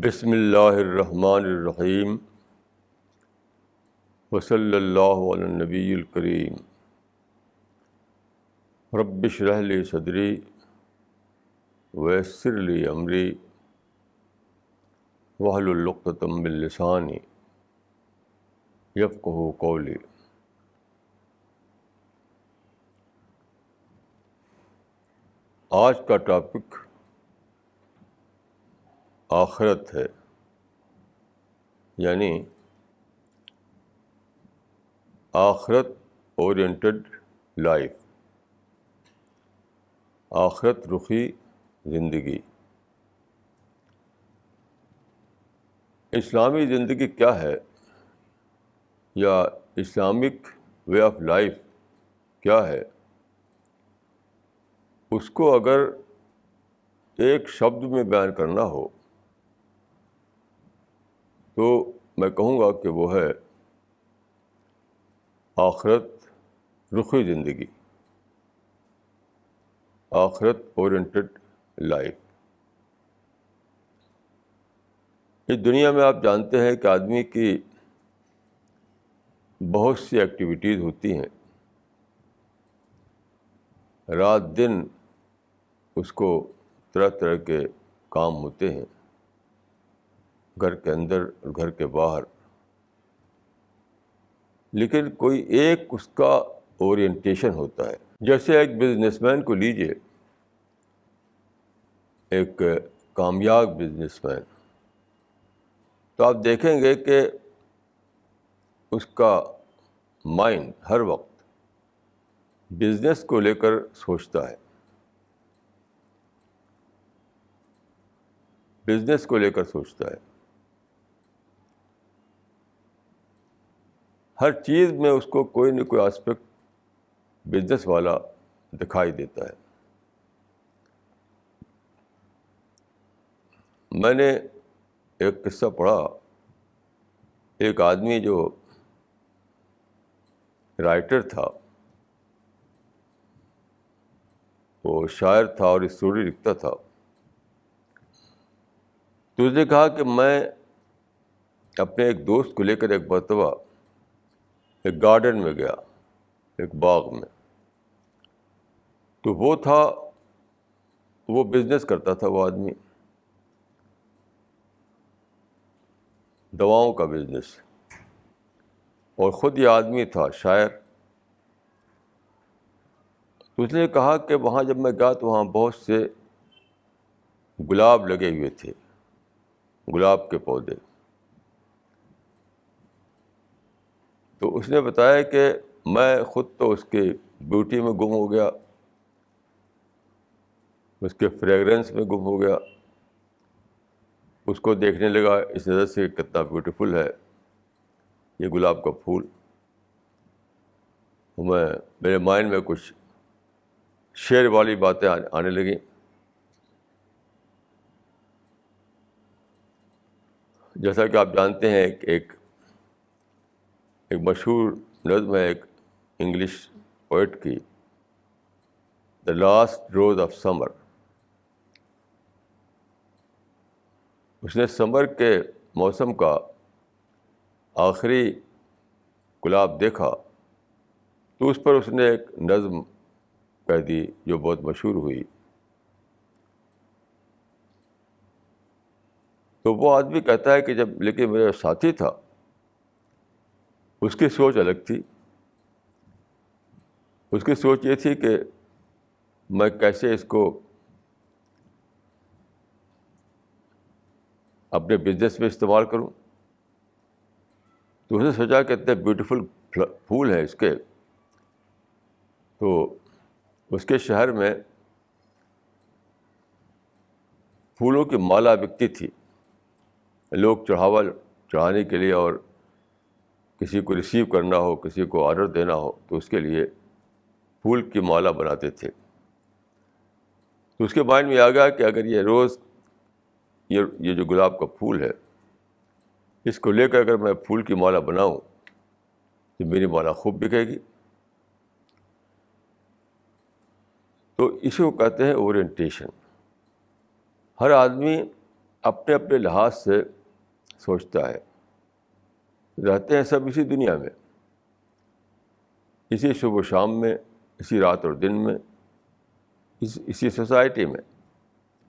بسم اللہ الرحمن الرحیم وصلی اللہ علی النبی الکریم رب اشرح لی صدری ویسر لی امری واحلل عقدۃ من لسانی یفقہوا قولی۔ آج کا ٹاپک آخرت ہے، یعنی آخرت اورینٹڈ لائف، آخرت رخی زندگی۔ اسلامی زندگی کیا ہے، یا اسلامک وے آف لائف کیا ہے، اس کو اگر ایک شبد میں بیان کرنا ہو تو میں کہوں گا کہ وہ ہے آخرت رخی زندگی، آخرت اورینٹڈ لائف۔ اس دنیا میں آپ جانتے ہیں کہ آدمی کی بہت سی ایکٹیویٹیز ہوتی ہیں، رات دن اس کو طرح طرح کے کام ہوتے ہیں، گھر کے اندر اور گھر کے باہر، لیکن کوئی ایک اس کا اورینٹیشن ہوتا ہے۔ جیسے ایک بزنس مین کو لیجیے، ایک کامیاب بزنس مین، تو آپ دیکھیں گے کہ اس کا مائنڈ ہر وقت بزنس کو لے کر سوچتا ہے، بزنس کو لے کر سوچتا ہے، ہر چیز میں اس کو کوئی نہ کوئی اسپیکٹ بزنس والا دکھائی دیتا ہے۔ میں نے ایک قصہ پڑھا، ایک آدمی جو رائٹر تھا، وہ شاعر تھا اور اسٹوری لکھتا تھا، تو اس نے کہا کہ میں اپنے ایک دوست کو لے کر ایک مرتبہ ایک گارڈن میں گیا، ایک باغ میں، تو وہ بزنس کرتا تھا، وہ آدمی دواؤں کا بزنس، اور خود یہ آدمی تھا شاعر۔ تو اس نے کہا کہ وہاں جب میں گیا تو وہاں بہت سے گلاب لگے ہوئے تھے، گلاب کے پودے۔ تو اس نے بتایا کہ میں خود تو اس کی بیوٹی میں گم ہو گیا، اس کے فریگرنس میں گم ہو گیا، اس کو دیکھنے لگا اس نظر سے کتنا بیوٹیفل ہے یہ گلاب کا پھول۔ میرے مائنڈ میں کچھ شعر والی باتیں آنے لگیں۔ جیسا کہ آپ جانتے ہیں ایک مشہور نظم ہے ایک انگلش پوئٹ کی، دا لاسٹ روز آف سمر۔ اس نے سمر کے موسم کا آخری گلاب دیکھا تو اس پر اس نے ایک نظم کہہ دی جو بہت مشہور ہوئی۔ تو وہ آدمی کہتا ہے کہ لیکن میرا ساتھی تھا، اس کی سوچ الگ تھی۔ اس کی سوچ یہ تھی کہ میں کیسے اس کو اپنے بزنس میں استعمال کروں۔ تو اس نے سوچا کہ اتنے بیوٹیفل پھول ہیں اس کے، تو اس کے شہر میں پھولوں کی مالا بکتی تھی، لوگ چڑھاوا چڑھانے کے لیے اور کسی کو ریسیو کرنا ہو، کسی کو آرڈر دینا ہو تو اس کے لیے پھول کی مالا بناتے تھے۔ تو اس کے مائنڈ میں آ گیا کہ اگر یہ روز یہ جو گلاب کا پھول ہے، اس کو لے کر اگر میں پھول کی مالا بناؤں تو میری مالا خوب بکے گی۔ تو اسی کو کہتے ہیں اورینٹیشن۔ ہر آدمی اپنے اپنے لحاظ سے سوچتا ہے. رہتے ہیں سب اسی دنیا میں، اسی صبح و شام میں، اسی رات اور دن میں، اسی سوسائٹی میں،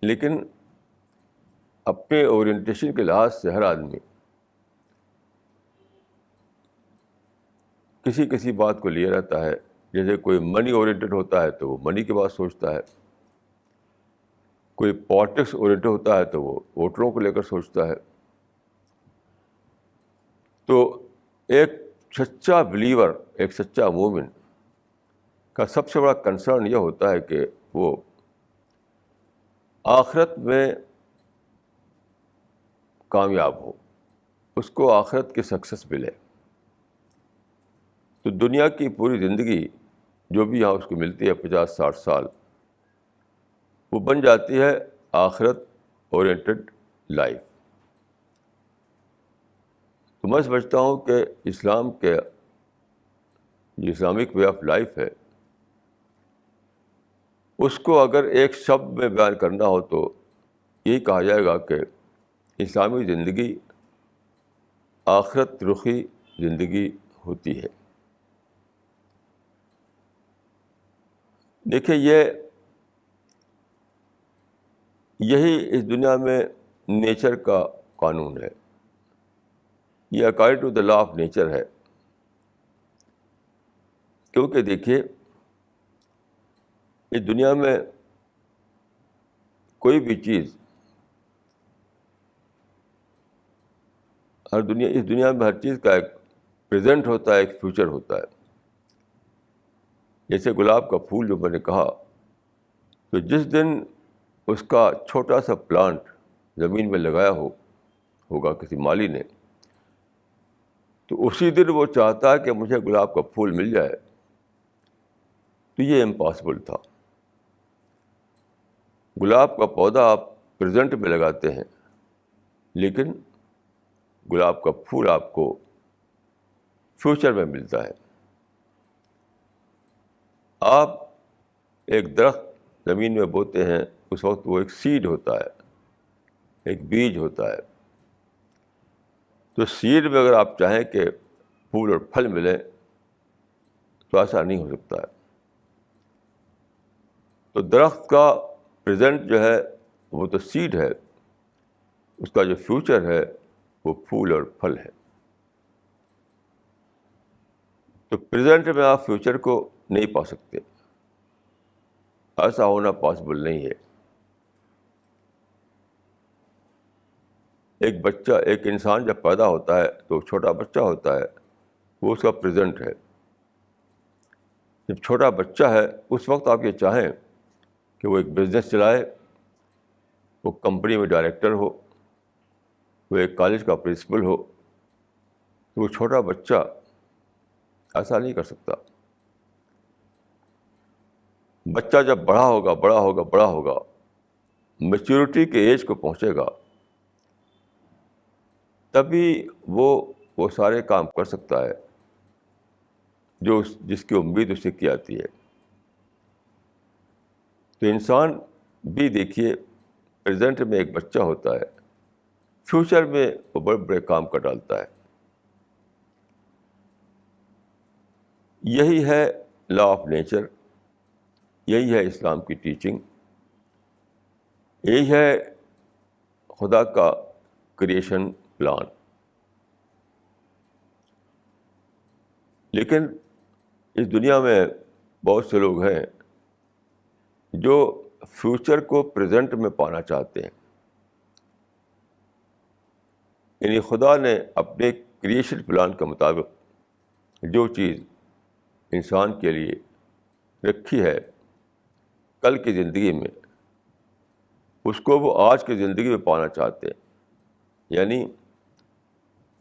لیکن اپنے اورینٹیشن کے لحاظ سے ہر آدمی کسی کسی بات کو لیے رہتا ہے. جیسے کوئی منی اورینٹڈ ہوتا ہے تو وہ منی کی بات سوچتا ہے، کوئی پالیٹکس اورینٹڈ ہوتا ہے تو وہ ووٹروں کو لے کر سوچتا ہے. تو ایک سچا بلیور، ایک سچا مومن کا سب سے بڑا کنسرن یہ ہوتا ہے کہ وہ آخرت میں کامیاب ہو، اس کو آخرت کی سکسیس ملے. تو دنیا کی پوری زندگی جو بھی یہاں اس کو ملتی ہے 50-60 سال، وہ بن جاتی ہے آخرت اورینٹڈ لائف. تو میں سمجھتا ہوں کہ اسلام کے جو اسلامک وے آف لائف ہے، اس کو اگر ایک شبد میں بیان کرنا ہو تو یہی کہا جائے گا کہ اسلامی زندگی آخرت رخی زندگی ہوتی ہے. دیکھیے یہی اس دنیا میں نیچر کا قانون ہے، یہ according to the law of nature ہے. کیونکہ دیکھیے اس دنیا میں کوئی بھی چیز اس دنیا میں ہر چیز کا ایک پریزنٹ ہوتا ہے، ایک فیوچر ہوتا ہے. جیسے گلاب کا پھول جو میں نے کہا، تو جس دن اس کا چھوٹا سا پلانٹ زمین میں لگایا ہوگا کسی مالی نے، تو اسی دن وہ چاہتا ہے کہ مجھے گلاب کا پھول مل جائے. تو یہ امپاسبل تھا. گلاب کا پودا آپ پریزنٹ میں لگاتے ہیں، لیکن گلاب کا پھول آپ کو فیوچر میں ملتا ہے. آپ ایک درخت زمین میں بوتے ہیں، اس وقت وہ ایک سیڈ ہوتا ہے، ایک بیج ہوتا ہے. تو سیڈ میں اگر آپ چاہیں کہ پھول اور پھل ملے تو ایسا نہیں ہو سکتا ہے. تو درخت کا پریزنٹ جو ہے وہ تو سیڈ ہے، اس کا جو فیوچر ہے وہ پھول اور پھل ہے. تو پریزنٹ میں آپ فیوچر کو نہیں پا سکتے، ایسا ہونا پاسبل نہیں ہے. ایک بچہ، ایک انسان جب پیدا ہوتا ہے تو چھوٹا بچہ ہوتا ہے، وہ اس کا پریزنٹ ہے. جب چھوٹا بچہ ہے اس وقت آپ یہ چاہیں کہ وہ ایک بزنس چلائے، وہ کمپنی میں ڈائریکٹر ہو، وہ ایک کالج کا پرنسپل ہو، تو وہ چھوٹا بچہ ایسا نہیں کر سکتا. بچہ جب بڑا ہوگا بڑا ہوگا بڑا ہوگا، میچورٹی کے ایج کو پہنچے گا، تبھی وہ سارے کام کر سکتا ہے جس کی امید اس سے کی جاتی ہے. تو انسان بھی دیکھیے پریزنٹ میں ایک بچہ ہوتا ہے، فیوچر میں وہ بڑے بڑے کام کر ڈالتا ہے. یہی ہے لا آف نیچر، یہی ہے اسلام کی ٹیچنگ، یہی ہے خدا کا کریشن پلان. لیکن اس دنیا میں بہت سے لوگ ہیں جو فیوچر کو پریزنٹ میں پانا چاہتے ہیں. یعنی خدا نے اپنے کریشن پلان کے مطابق جو چیز انسان کے لیے رکھی ہے کل کی زندگی میں، اس کو وہ آج کی زندگی میں پانا چاہتے ہیں. یعنی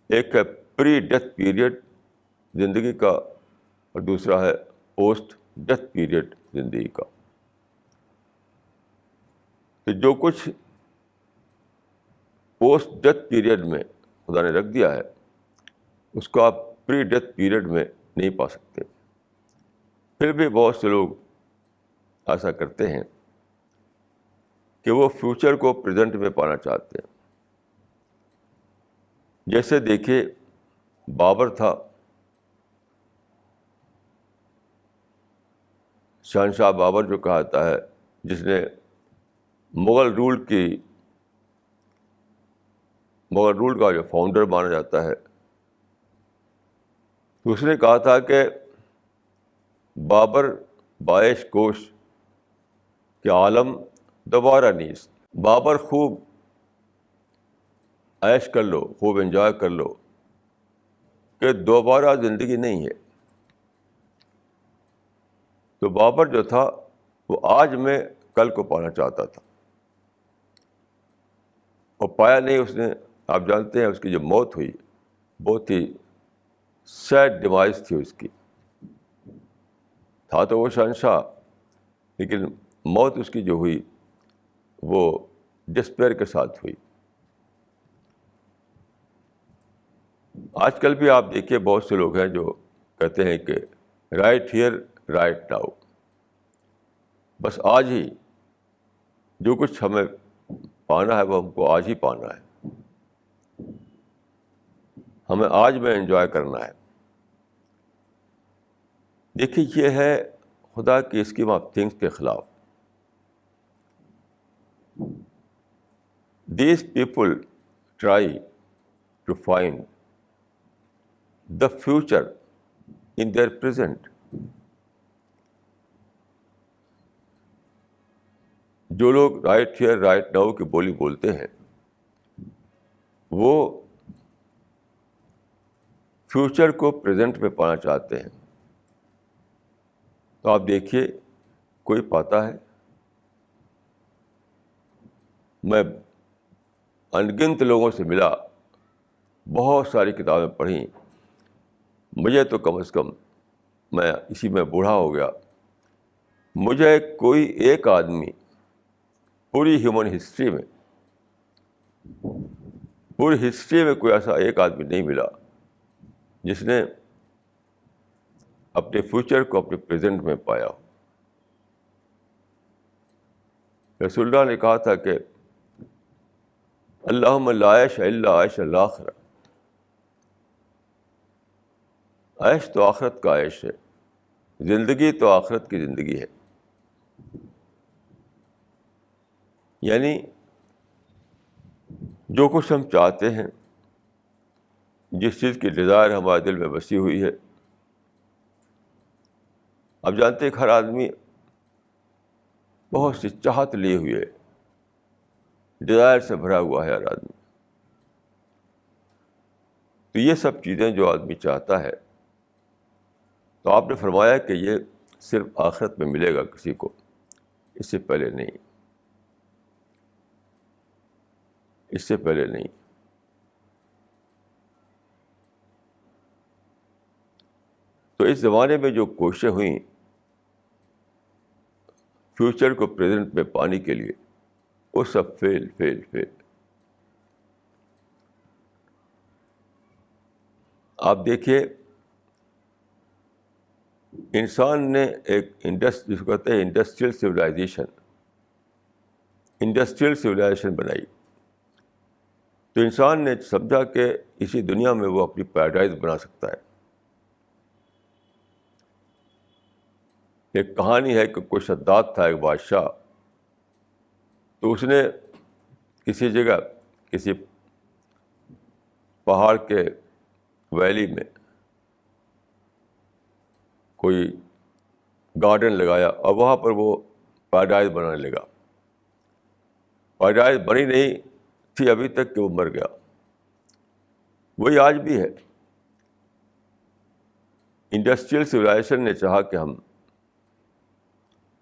ایک ہے پری ڈیتھ پیریڈ زندگی کا، اور دوسرا ہے پوسٹ ڈیتھ پیریڈ زندگی کا. تو جو کچھ پوسٹ ڈیتھ پیریڈ میں خدا نے رکھ دیا ہے، اس کو آپ پری ڈیتھ پیریڈ میں نہیں پا سکتے. پھر بھی بہت سے لوگ ایسا کرتے ہیں کہ وہ فیوچر کو پریزنٹ میں پانا چاہتے ہیں. جیسے دیکھیے بابر تھا، شہنشاہ بابر جو کہا جاتا ہے، جس نے مغل رول کا جو فاؤنڈر مانا جاتا ہے، تو اس نے کہا تھا کہ بابر بائش کوش کہ عالم دوبارہ نیست. بابر خوب عیش کر لو، خوب انجوائے کر لو کہ دوبارہ زندگی نہیں ہے. تو بابر جو تھا وہ آج میں کل کو پانا چاہتا تھا، اور پایا نہیں اس نے. آپ جانتے ہیں اس کی جو موت ہوئی بہت ہی سیڈ ڈیوائس تھی اس کی. تھا تو وہ شہنشاہ، لیکن موت اس کی جو ہوئی وہ ڈسپیئر کے ساتھ ہوئی. آج کل بھی آپ دیکھیے بہت سے لوگ ہیں جو کہتے ہیں کہ رائٹ ہیئر رائٹ ناؤ، بس آج ہی جو کچھ ہمیں پانا ہے وہ ہم کو آج ہی پانا ہے، ہمیں آج میں انجوائے کرنا ہے. دیکھیے یہ ہے خدا کی اسکیم آف تھنگس کے خلاف. These people try to find the future in their present. جو لوگ رائٹ ہیئر رائٹ ناؤ کی بولی بولتے ہیں وہ فیوچر کو پریزنٹ میں پانا چاہتے ہیں. تو آپ دیکھیے کوئی پاتا ہے. میں انگنت لوگوں سے ملا، بہت ساری کتابیں پڑھیں، مجھے تو کم از کم، میں اسی میں بوڑھا ہو گیا، مجھے کوئی ایک آدمی پوری ہیومن ہسٹری میں کوئی ایسا ایک آدمی نہیں ملا جس نے اپنے فیوچر کو اپنے پریزنٹ میں پایا. رسول اللہ نے کہا تھا کہ اللہم لا عیش الا عیش الآخرہ. عیش تو آخرت کا عیش ہے، زندگی تو آخرت کی زندگی ہے. یعنی جو کچھ ہم چاہتے ہیں، جس چیز کی ڈیزائر ہمارے دل میں بسی ہوئی ہے. اب جانتے ہیں کہ ہر آدمی بہت سی چاہت لیے ہوئے، ڈیزائر سے بھرا ہوا ہے ہر آدمی. تو یہ سب چیزیں جو آدمی چاہتا ہے، تو آپ نے فرمایا کہ یہ صرف آخرت میں ملے گا کسی کو، اس سے پہلے نہیں، اس سے پہلے نہیں. تو اس زمانے میں جو کوششیں ہوئیں فیوچر کو پریزنٹ میں پانے کے لیے، وہ سب فیل. آپ دیکھیے انسان نے ایک جس کو کہتے ہیں انڈسٹریل سویلائزیشن بنائی. تو انسان نے سمجھا کہ اسی دنیا میں وہ اپنی پیراڈائز بنا سکتا ہے. ایک کہانی ہے کہ کوئی شداد تھا، ایک بادشاہ، تو اس نے کسی جگہ کسی پہاڑ کے ویلی میں کوئی گارڈن لگایا، اور وہاں پر وہ پیراڈائز بنانے لگا. پیراڈائز بنی نہیں تھی ابھی تک کہ وہ مر گیا. وہی آج بھی ہے. انڈسٹریل سویلائزیشن نے چاہا کہ ہم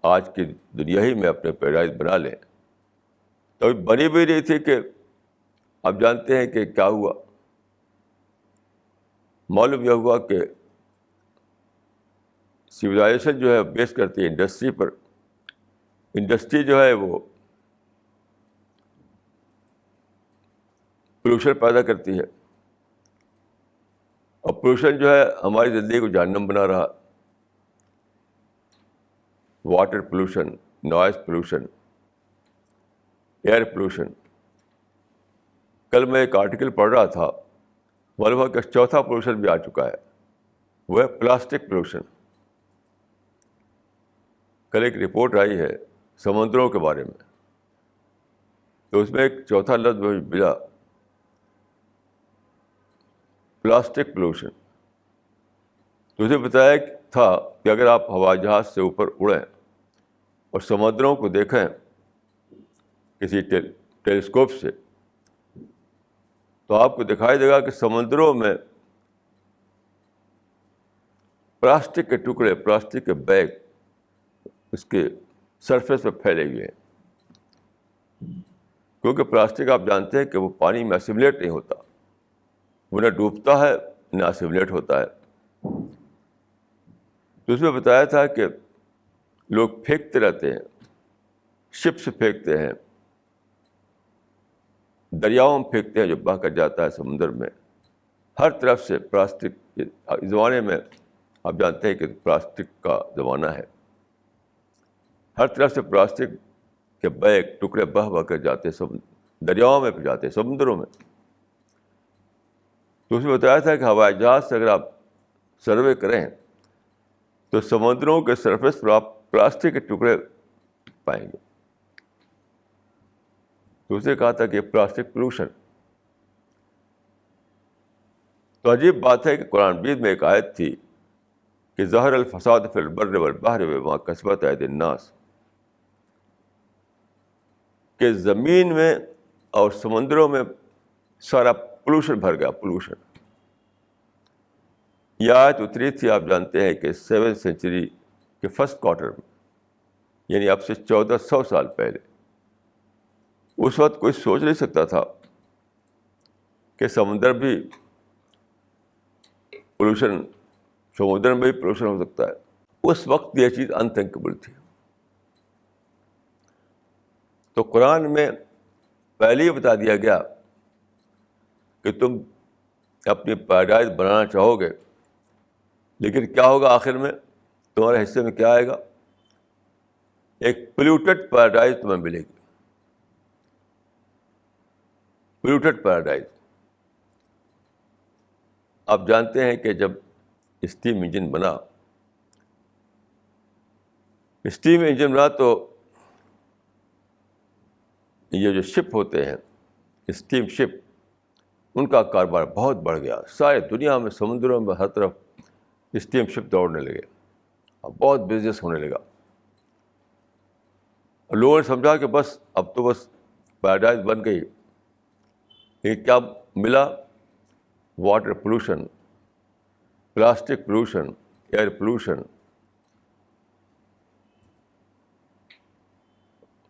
آج کی دنیا ہی میں اپنے پیراڈائز بنا لیں، تو ابھی بنی بھی نہیں تھی کہ آپ جانتے ہیں کہ کیا ہوا. معلوم یہ ہوا کہ سویلائزیشن جو ہے بیس کرتی ہے انڈسٹری پر. انڈسٹری جو ہے وہ پولوشن پیدا کرتی ہے، اور پولوشن جو ہے ہماری زندگی کو جہنم بنا رہا. Water pollution, noise pollution, air pollution. کل میں ایک آرٹیکل پڑھ رہا تھا معلوم ہے کہ چوتھا پولوشن بھی آ چکا ہے، وہ ہے پلاسٹک پولوشن. کل ایک رپورٹ آئی ہے سمندروں کے بارے میں، تو اس میں ایک چوتھا لفظ ملا، پلاسٹک پولوشن. تو اسے بتایا تھا کہ اگر آپ ہوائی جہاز سے اوپر اڑیں اور سمندروں کو دیکھیں کسی ٹیلیسکوپ سے، تو آپ کو دکھائی دے گا کہ سمندروں میں پلاسٹک کے ٹکڑے، پلاسٹک کے بیگ اس کے سرفیس پہ پھیلے ہوئے ہیں. کیونکہ پلاسٹک آپ جانتے ہیں کہ وہ پانی میں اسیمولیٹ نہیں ہوتا، وہ نہ ڈوبتا ہے نہ اسیمولیٹ ہوتا ہے. تو اس میں بتایا تھا کہ لوگ پھینکتے رہتے ہیں، شپ سے پھینکتے ہیں، دریاؤں میں پھینکتے ہیں جو بہہ کر جاتا ہے سمندر میں. ہر طرف سے پلاسٹک. اس زمانے میں آپ جانتے ہیں کہ پلاسٹک کا زمانہ ہے، ہر طرف سے پلاسٹک کے بیگ ٹکڑے بہہ کر جاتے ہیں، دریاؤں میں جاتے ہیں، سمندروں میں. تو اس میں بتایا تھا کہ ہوائی جہاز سے اگر آپ سروے کریں تو سمندروں کے سرفیس پر آپ پلاسٹک کے ٹکڑے پائیں گے. تو اسے کہا تھا کہ پلاسٹک پولوشن. تو عجیب بات ہے کہ قرآن مجید میں ایک آیت تھی کہ ظہر الفساد فی البر والبحر بما کسبت ایدی الناس، کہ زمین میں اور سمندروں میں سارا پولوشن بھر گیا، پولوشن. یہ آیت اتری تھی آپ جانتے ہیں کہ 7ویں سینچری کے فرسٹ کوارٹر میں، یعنی اب سے 1400 سال پہلے. اس وقت کوئی سوچ نہیں سکتا تھا کہ سمندر بھی پولوشن، سمندر میں بھی پولوشن ہو سکتا ہے. اس وقت یہ چیز انتھنکیبل تھی. تو قرآن میں پہلے ہی بتا دیا گیا کہ تم اپنی پیراڈائز بنانا چاہو گے، لیکن کیا ہوگا آخر میں؟ تمہارے حصے میں کیا آئے گا؟ ایک پلیوٹڈ پیراڈائز تمہیں ملے گی، پلیوٹڈ پیراڈائز. آپ جانتے ہیں کہ جب اسٹیم انجن بنا تو یہ جو شپ ہوتے ہیں، اسٹیم شپ، ان کا کاروبار بہت بڑھ گیا. سارے دنیا میں سمندروں میں ہر طرف اسٹیم شپ دوڑنے لگے اور بہت بزنس ہونے لگا. لوگوں نے سمجھا کہ بس اب تو بس پیراڈائز بن گئی. لیکن کیا ملا؟ Water pollution, plastic pollution, air pollution,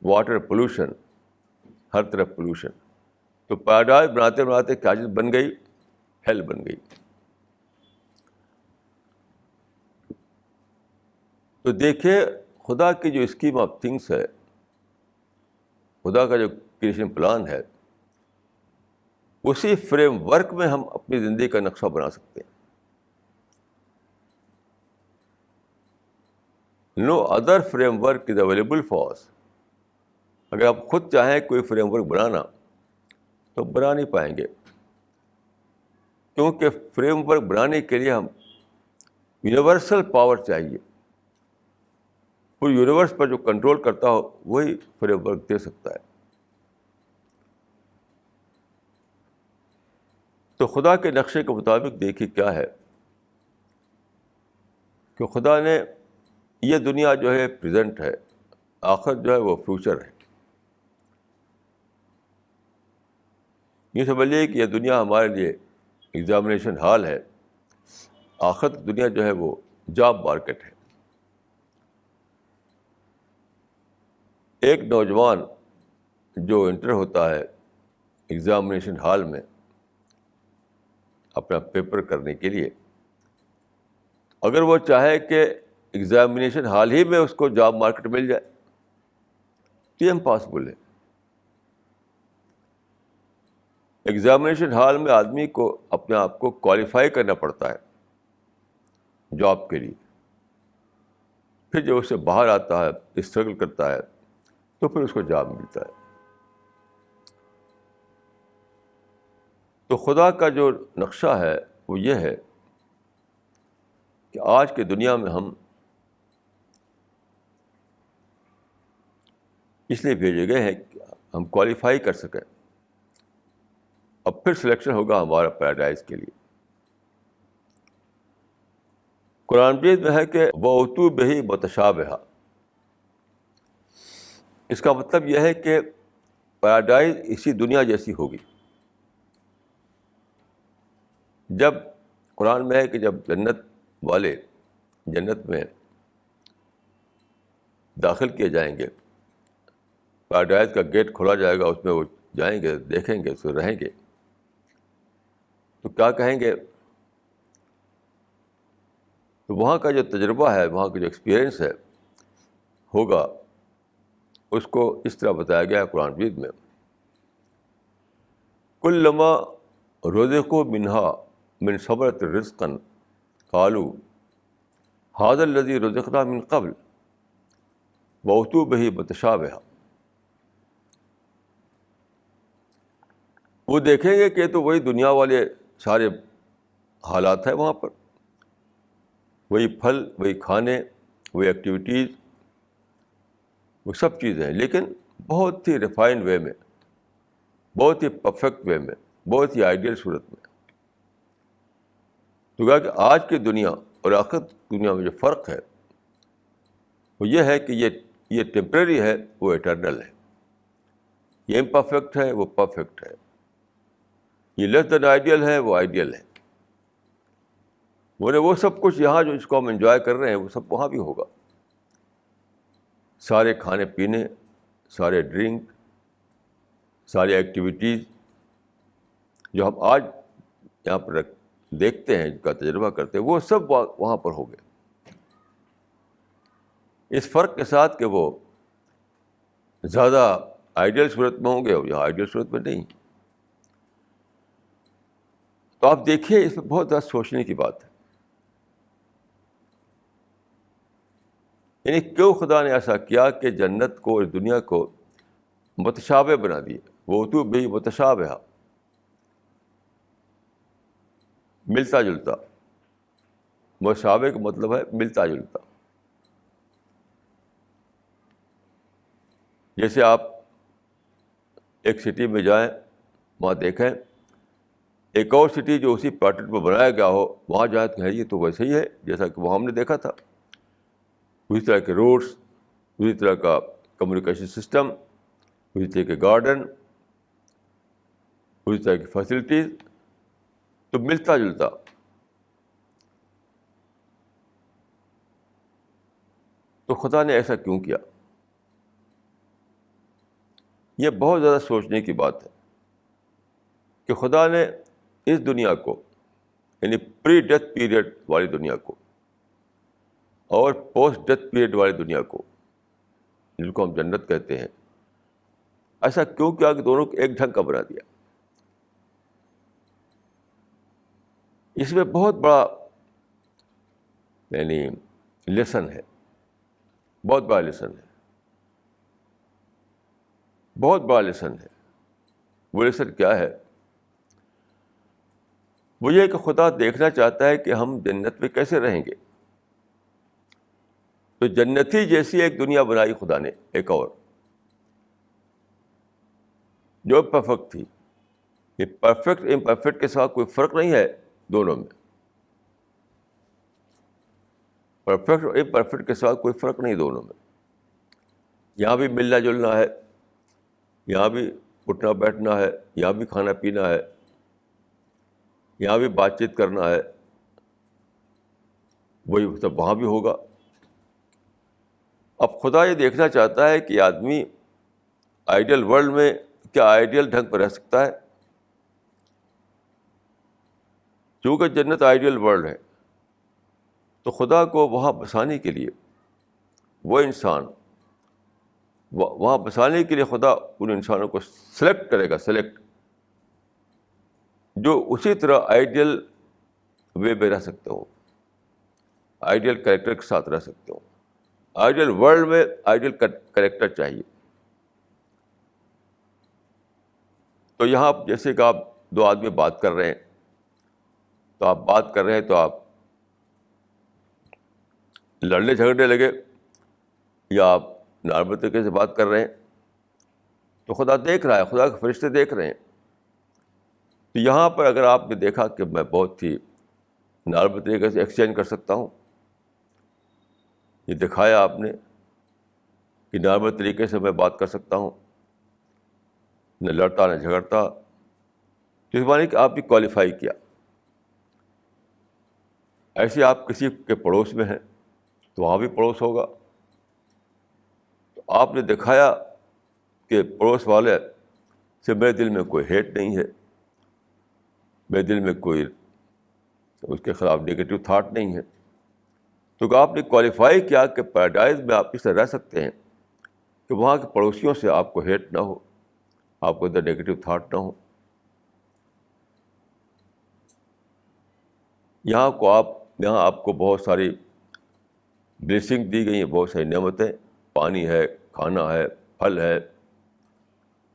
water pollution, ہر طرف پولوشن. تو پیراڈائز بناتے بناتے کیا چیز بن گئی؟ ہیل بن گئی. تو دیکھیے خدا کی جو اسکیم آف تھنگس ہے، خدا کا جو کریشن پلان ہے، اسی فریم ورک میں ہم اپنی زندگی کا نقشہ بنا سکتے ہیں. No other framework is available for us. اگر آپ خود چاہیں کوئی فریم ورک بنانا تو بنا نہیں پائیں گے، کیونکہ فریم ورک بنانے کے لیے ہم یونیورسل پاور چاہیے. پورے یونیورس پر جو کنٹرول کرتا ہو وہی فریم ورک دے سکتا ہے. تو خدا کے نقشے کے مطابق دیکھیے کیا ہے کہ خدا نے یہ دنیا جو ہے پریزنٹ ہے، آخرت جو ہے وہ فیوچر ہے. یہ سمجھیے کہ یہ دنیا ہمارے لیے ایگزامینیشن ہال ہے، آخرت دنیا جو ہے وہ جاب مارکیٹ ہے. ایک نوجوان جو انٹر ہوتا ہے ایگزامینیشن ہال میں اپنا پیپر کرنے کے لیے، اگر وہ چاہے کہ ایگزامینیشن ہال ہی میں اس کو جاب مارکیٹ مل جائے تو یہ امپاسبل ہے. ایگزامینیشن ہال میں آدمی کو اپنے آپ کو کوالیفائی کرنا پڑتا ہے جاب کے لیے. پھر جب اس سے باہر آتا ہے، اسٹرگل کرتا ہے، تو پھر اس کو جاب ملتا ہے. تو خدا کا جو نقشہ ہے وہ یہ ہے کہ آج کے دنیا میں ہم اس لیے بھیجے گئے ہیں کہ ہم کوالیفائی کر سکیں، اب پھر سلیکشن ہوگا ہمارا پیراڈائز کے لیے۔ قرآن مجید میں ہے کہ وَأُتُوا بِهِ مُتَشَابِهًا، اس کا مطلب یہ ہے کہ پیراڈائز اسی دنیا جیسی ہوگی۔ جب قرآن میں ہے کہ جب جنت والے جنت میں داخل کیے جائیں گے، پیراڈائز کا گیٹ کھولا جائے گا، اس میں وہ جائیں گے، دیکھیں گے، اس میں رہیں گے، تو کیا کہیں گے؟ تو وہاں کا جو تجربہ ہے، وہاں کا جو ایکسپیرئنس ہے ہوگا، اس کو اس طرح بتایا گیا ہے قرآن مجید میں، کلما رزقوا منہا من ثمرۃ رزقا قالوا ھذا الذی رزقنا من قبل وأتوا بہ متشابہا۔ وہ دیکھیں گے کہ تو وہی دنیا والے سارے حالات ہیں وہاں پر، وہی پھل، وہی کھانے، وہی ایکٹیویٹیز، وہ سب چیزیں ہیں، لیکن بہت ہی ریفائنڈ وے میں، بہت ہی پرفیکٹ وے میں، بہت ہی آئیڈیل صورت میں۔ تو کہا کہ آج کی دنیا اور آخرت دنیا میں جو فرق ہے وہ یہ ہے کہ یہ ٹیمپریری ہے، وہ ایٹرنل ہے، یہ امپرفیکٹ ہے، وہ پرفیکٹ ہے، یہ لیس دین آئیڈیل ہے، وہ آئیڈیل ہے۔ وہ سب کچھ یہاں جو اس کو ہم انجوائے کر رہے ہیں وہ سب وہاں بھی ہوگا، سارے کھانے پینے، سارے ڈرنک، ساری ایکٹیویٹیز جو ہم آج یہاں پر دیکھتے ہیں، جن کا تجربہ کرتے ہیں، وہ سب وہاں پر ہو گئے، اس فرق کے ساتھ کہ وہ زیادہ آئیڈیل صورت میں ہوں گے اور یہاں آئیڈیل صورت میں نہیں۔ تو آپ دیکھیے، اس میں بہت زیادہ سوچنے کی بات ہے، یعنی کیوں خدا نے ایسا کیا کہ جنت کو اور دنیا کو متشابہ بنا دیے، وَأُتُوا بِهِ مُتَشَابِهًا، ملتا جلتا۔ مشابہ کا مطلب ہے ملتا جلتا۔ جیسے آپ ایک سٹی میں جائیں، وہاں دیکھیں ایک اور سٹی جو اسی پیٹرن پر بنایا گیا ہو، وہاں جائیں تو یہ تو ویسے ہی ہے جیسا کہ وہاں ہم نے دیکھا تھا، اسی طرح کے روڈس، اسی طرح کا کمیونیکیشن سسٹم، اسی طرح کے گارڈن، اسی طرح کی فیسلٹیز، تو ملتا جلتا۔ تو خدا نے ایسا کیوں کیا؟ یہ بہت زیادہ سوچنے کی بات ہے کہ خدا نے اس دنیا کو، یعنی پری ڈیتھ پیریڈ والی دنیا کو اور پوسٹ ڈیتھ پیریڈ والی دنیا کو، جن کو ہم جنت کہتے ہیں، ایسا کیوں کیا کہ دونوں کو ایک ڈھنگ کا بنا دیا؟ اس میں بہت بڑا یعنی لیسن ہے، بہت بڑا لیسن ہے، بہت بڑا لیسن ہے۔ وہ لیسن کیا ہے؟ وہ یہ کہ خدا دیکھنا چاہتا ہے کہ ہم جنت میں کیسے رہیں گے۔ تو جنتی جیسی ایک دنیا بنائی خدا نے، ایک اور جو پرفیکٹ تھی۔ یہ پرفیکٹ امپرفیکٹ کے ساتھ کوئی فرق نہیں ہے دونوں میں، پرفیکٹ اور امپرفیکٹ کے ساتھ کوئی فرق نہیں دونوں میں۔ یہاں بھی ملنا جلنا ہے، یہاں بھی اٹھنا بیٹھنا ہے، یہاں بھی کھانا پینا ہے، یہاں بھی بات چیت کرنا ہے، وہی سب وہاں بھی ہوگا۔ اب خدا یہ دیکھنا چاہتا ہے کہ آدمی آئیڈیل ورلڈ میں کیا آئیڈیل ڈھنگ پر رہ سکتا ہے۔ چونکہ جنت آئیڈیل ورلڈ ہے، تو خدا کو وہاں بسانے کے لیے وہ انسان، وہاں بسانے کے لیے خدا ان انسانوں کو سلیکٹ کرے گا، سلیکٹ، جو اسی طرح آئیڈیل وے میں رہ سکتے ہوں، آئیڈیل کریکٹر کے ساتھ رہ سکتے ہوں۔ آئیڈیل ورلڈ میں آئیڈیل کریکٹر چاہیے۔ تو یہاں جیسے کہ آپ دو آدمی بات کر رہے ہیں، تو آپ بات کر رہے ہیں تو آپ لڑنے جھگڑنے لگے یا آپ نارمل طریقے سے بات کر رہے ہیں، تو خدا دیکھ رہا ہے، خدا کے فرشتے دیکھ رہے ہیں. تو یہاں پر اگر آپ نے دیکھا کہ میں بہت ہی نارمل طریقے سے ایکسچینج کر سکتا ہوں، یہ دکھایا آپ نے کہ نارمل طریقے سے میں بات کر سکتا ہوں، نہ لڑتا نہ جھگڑتا، تو اس معنی کہ آپ بھی کوالیفائی کیا. ایسے آپ کسی کے پڑوس میں ہیں تو وہاں بھی پڑوس ہوگا. تو آپ نے دکھایا کہ پڑوس والے سے میرے دل میں کوئی ہیٹ نہیں ہے، میرے دل میں کوئی اس کے خلاف نگیٹو تھاٹ نہیں ہے. تو آپ نے کوالیفائی کیا کہ پیراڈائز میں آپ اس طرح رہ سکتے ہیں کہ وہاں کے پڑوسیوں سے آپ کو ہیٹ نہ ہو، آپ کو اندر نگیٹو تھاٹ نہ ہو. یہاں آپ کو بہت ساری بلیسنگ دی گئی ہیں، بہت ساری نعمتیں، پانی ہے، کھانا ہے، پھل ہے،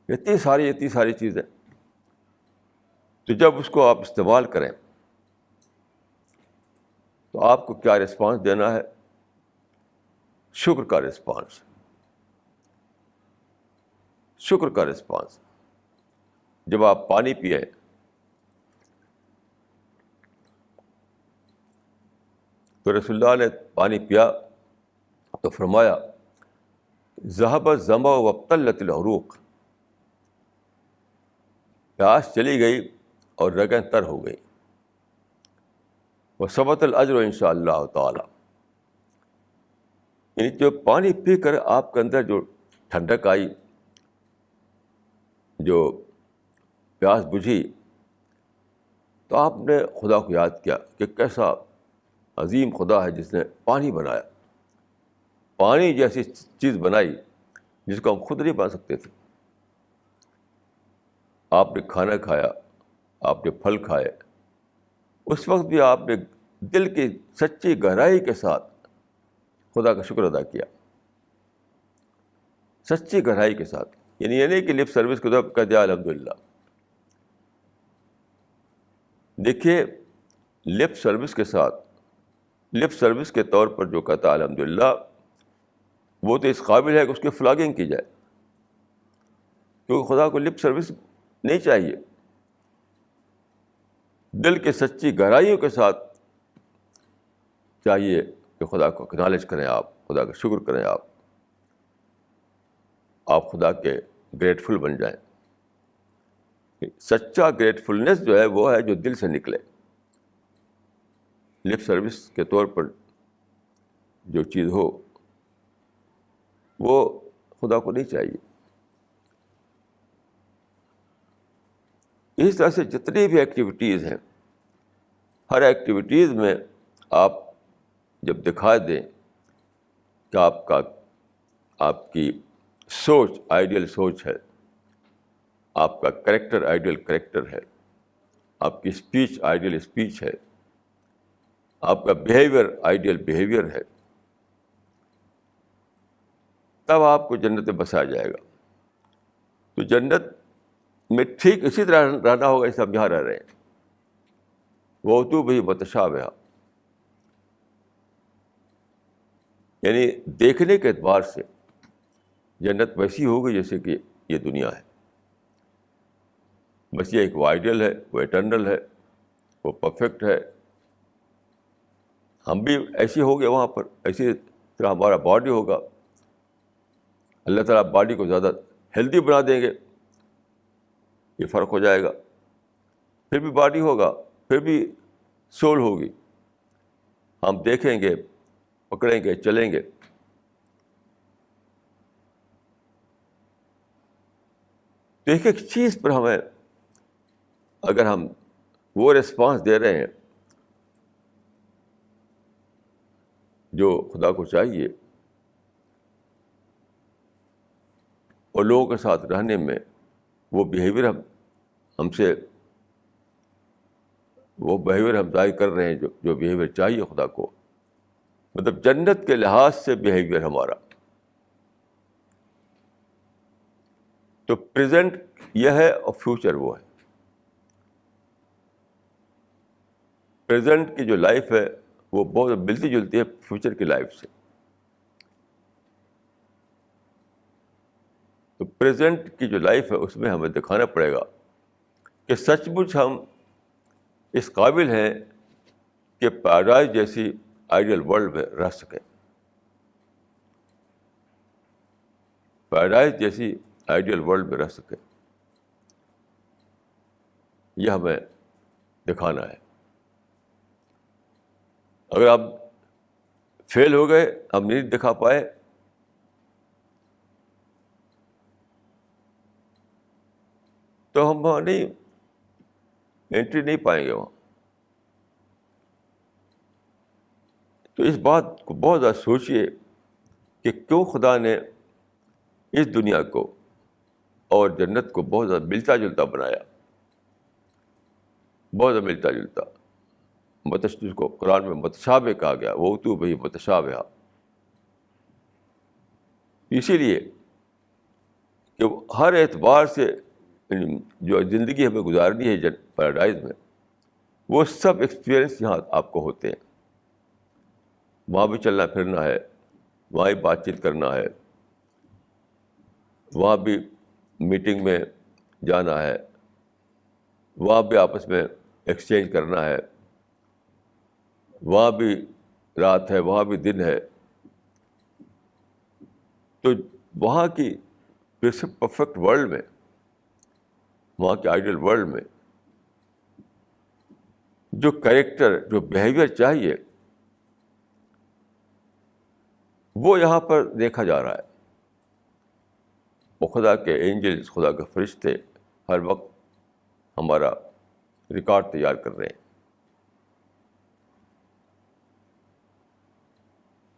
اتنی ساری چیزیں. تو جب اس کو آپ استعمال کریں تو آپ کو کیا رسپانس دینا ہے؟ شکر کا رسپانس. شکر کا رسپانس. جب آپ پانی پئیں تو رسول اللہ نے پانی پیا تو فرمایا ذهب الظمأ وابتلت العروق، پیاس چلی گئی اور رگیں تر ہو گئی. وثبت الاجر ان شاء اللہ تعالی. یعنی جو پانی پی کر آپ کے اندر جو ٹھنڈک آئی، جو پیاس بجھی، تو آپ نے خدا کو یاد کیا کہ کیسا عظیم خدا ہے جس نے پانی بنایا، پانی جیسی چیز بنائی جس کو ہم خود نہیں بنا سکتے تھے. آپ نے کھانا کھایا، آپ نے پھل کھائے، اس وقت بھی آپ نے دل کی سچی گہرائی کے ساتھ خدا کا شکر ادا کیا، سچی گہرائی کے ساتھ. یعنی یہ نہیں کہ لپ سروس کو تو کہہ دیا الحمدللہ. دیکھیے لپ سروس کے ساتھ، لپ سروس کے طور پر جو کہتا ہے الحمدللہ، وہ تو اس قابل ہے کہ اس کی فلاگنگ کی جائے، کیونکہ خدا کو لپ سروس نہیں چاہیے. دل کے سچی گہرائیوں کے ساتھ چاہیے کہ خدا کو اکنالج کریں، آپ خدا کا شکر کریں، آپ خدا کے گریٹفل بن جائیں. سچا گریٹفلنس جو ہے وہ ہے جو دل سے نکلے. لپ سروس کے طور پر جو چیز ہو وہ خدا کو نہیں چاہیے. اس طرح سے جتنی بھی ایکٹیویٹیز ہیں، ہر ایکٹیویٹیز میں آپ جب دکھا دیں کہ آپ کی سوچ آئیڈیل سوچ ہے، آپ کا کریکٹر آئیڈیل کریکٹر ہے، آپ کی اسپیچ آئیڈیل اسپیچ ہے، آپ کا بیہیویئر آئیڈیل بیہیویئر ہے، تب آپ کو جنت میں بسایا جائے گا. تو جنت میں ٹھیک اسی طرح رہنا ہوگا جیسے ہم یہاں رہ رہے ہیں. وَأُتُوبُ بِهِ مُتَشَابِهًا، یعنی دیکھنے کے اعتبار سے جنت ویسی ہوگی جیسے کہ یہ دنیا ہے. بس یہ ایک وہ آئیڈیل ہے، وہ ایٹرنل ہے، وہ پرفیکٹ ہے. ہم بھی ایسے ہو گئے وہاں پر، اسی طرح ہمارا باڈی ہوگا. اللہ تعالیٰ باڈی کو زیادہ ہیلدی بنا دیں گے، یہ فرق ہو جائے گا. پھر بھی باڈی ہوگا، پھر بھی سول ہوگی. ہم دیکھیں گے، پکڑیں گے، چلیں گے. تو ایک ایک چیز پر ہمیں اگر ہم وہ ریسپانس دے رہے ہیں جو خدا کو چاہیے، اور لوگوں کے ساتھ رہنے میں وہ بیہیویئر ہم ظاہر کر رہے ہیں جو بیہیویئر چاہیے خدا کو، مطلب جنت کے لحاظ سے بیہیویئر ہمارا. تو پریزنٹ یہ ہے اور فیوچر وہ ہے. پریزنٹ کی جو لائف ہے وہ بہت ملتی جلتی ہے فیوچر کی لائف سے. تو پریزنٹ کی جو لائف ہے اس میں ہمیں دکھانا پڑے گا کہ سچ مچ ہم اس قابل ہیں کہ پیراڈائز جیسی آئیڈیل ورلڈ میں رہ سکیں. پیراڈائز جیسی آئیڈیل ورلڈ میں رہ سکیں, یہ ہمیں دکھانا ہے. اگر آپ فیل ہو گئے, ہم نہیں دکھا پائے, تو ہم وہاں نہیں انٹری نہیں پائیں گے وہاں. تو اس بات کو بہت زیادہ سوچیے کہ کیوں خدا نے اس دنیا کو اور جنت کو بہت زیادہ ملتا جلتا بنایا, بہت زیادہ ملتا جلتا. جس کو قرآن میں متشابہ کہا گیا, وہ تو بھئی متشابہ. اسی لیے کہ ہر اعتبار سے جو زندگی ہمیں گزارنی ہے پیراڈائز میں, وہ سب ایکسپیرئنس یہاں آپ کو ہوتے ہیں. وہاں بھی چلنا پھرنا ہے, وہاں بھی بات چیت کرنا ہے, وہاں بھی میٹنگ میں جانا ہے, وہاں بھی آپس میں ایکسچینج کرنا ہے, وہاں بھی رات ہے, وہاں بھی دن ہے. تو وہاں کی پرفیکٹ ورلڈ میں, وہاں کے آئیڈیل ورلڈ میں جو کریکٹر, جو بیہیویئر چاہیے, وہ یہاں پر دیکھا جا رہا ہے. وہ خدا کے اینجلز, خدا کے فرشتے ہر وقت ہمارا ریکارڈ تیار کر رہے ہیں.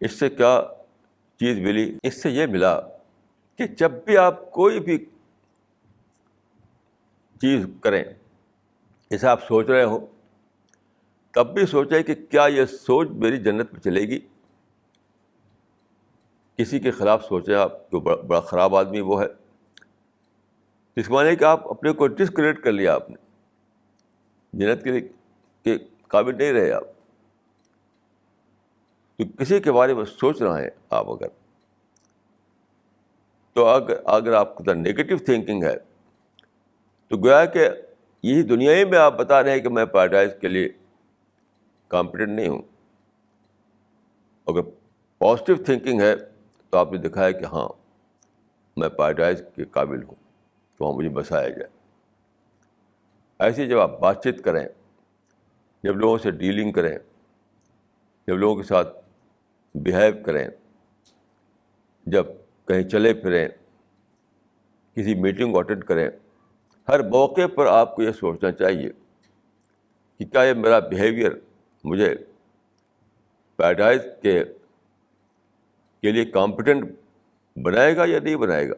اس سے کیا چیز ملی؟ اس سے یہ ملا کہ جب بھی آپ کوئی بھی چیز کریں, جیسے آپ سوچ رہے ہو, تب بھی سوچیں کہ کیا یہ سوچ میری جنت میں چلے گی. کسی کے خلاف سوچیں آپ, جو بڑا خراب آدمی وہ ہے, اس معنی کہ آپ اپنے کو ڈسکریڈٹ کر لیا, آپ نے جنت کے قابل نہیں رہے آپ. تو کسی کے بارے میں سوچ رہے ہیں آپ اگر, تو اگر آپ کا نیگیٹو تھنکنگ ہے, تو گویا کہ یہی دنیا ہی میں آپ بتا رہے ہیں کہ میں پیراڈائز کے لیے کمپیٹنٹ نہیں ہوں. اگر پازیٹیو تھنکنگ ہے تو آپ نے دکھایا کہ ہاں میں پیراڈائز کے قابل ہوں, تو وہاں مجھے بسایا جائے. ایسے جب آپ بات چیت کریں, جب لوگوں سے ڈیلنگ کریں, جب لوگوں کے ساتھ بیہیو کریں, جب کہیں چلے پھریں, کسی میٹنگ کو اٹینڈ کریں, ہر موقع پر آپ کو یہ سوچنا چاہیے کہ کیا یہ میرا بیہیویئر مجھے پیراڈائز کے لیے کمپیٹنٹ بنائے گا یا نہیں بنائے گا.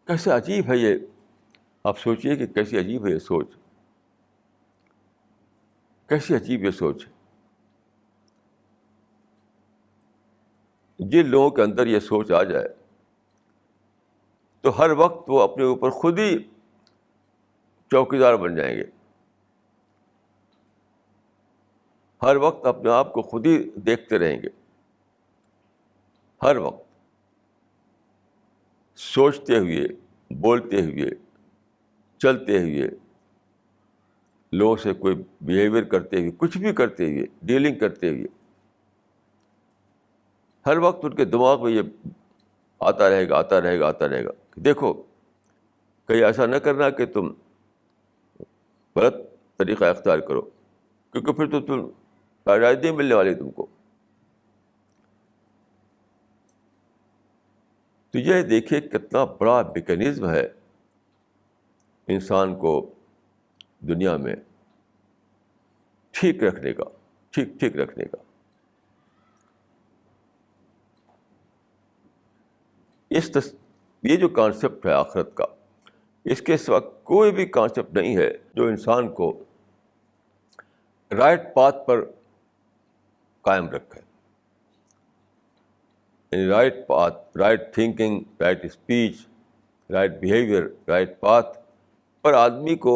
کیسے عجیب ہے یہ, آپ سوچیے کہ کیسی عجیب ہے یہ سوچ, کیسی عجیب یہ سوچ ہے. جن لوگوں کے اندر یہ سوچ آ جائے تو ہر وقت وہ اپنے اوپر خود ہی چوکیدار بن جائیں گے. ہر وقت اپنے آپ کو خود ہی دیکھتے رہیں گے, ہر وقت سوچتے ہوئے, بولتے ہوئے, چلتے ہوئے, لوگوں سے کوئی بیہیویئر کرتے ہوئے, کچھ بھی کرتے ہوئے, ڈیلنگ کرتے ہوئے, ہر وقت ان کے دماغ میں یہ آتا رہے گا, آتا رہے گا, آتا رہے گا. دیکھو کہیں ایسا نہ کرنا کہ تم غلط طریقہ اختیار کرو, کیونکہ پھر تو تم پیراڈائز نہیں ملنے والی تم کو. تو یہ دیکھیے کتنا بڑا میکینزم ہے انسان کو دنیا میں ٹھیک رکھنے کا, ٹھیک رکھنے کا. یہ جو کانسیپٹ ہے آخرت کا, اس کے سوا کوئی بھی کانسیپٹ نہیں ہے جو انسان کو رائٹ پاتھ پر قائم رکھے. Right path, right thinking, right speech, right behaviour, right path پر آدمی کو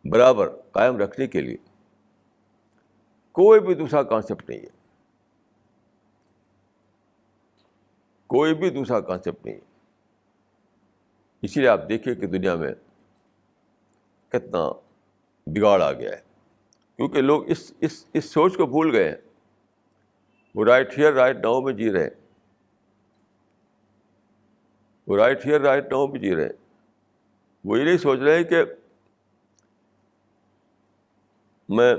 برابر قائم رکھنے کے لیے کوئی بھی دوسرا کانسیپٹ نہیں ہے، کوئی بھی دوسرا کانسیپٹ نہیں ہے. اسی لیے آپ دیکھیے کہ دنیا میں کتنا بگاڑ آ گیا ہے، کیونکہ لوگ اس سوچ کو بھول گئے ہیں. وہ رائٹ ہیئر رائٹ ناؤ میں جی رہے ہیں، وہ رائٹ ہیئر رائٹ ناؤ میں جی رہے ہیں. وہ یہ نہیں سوچ رہے ہیں کہ میں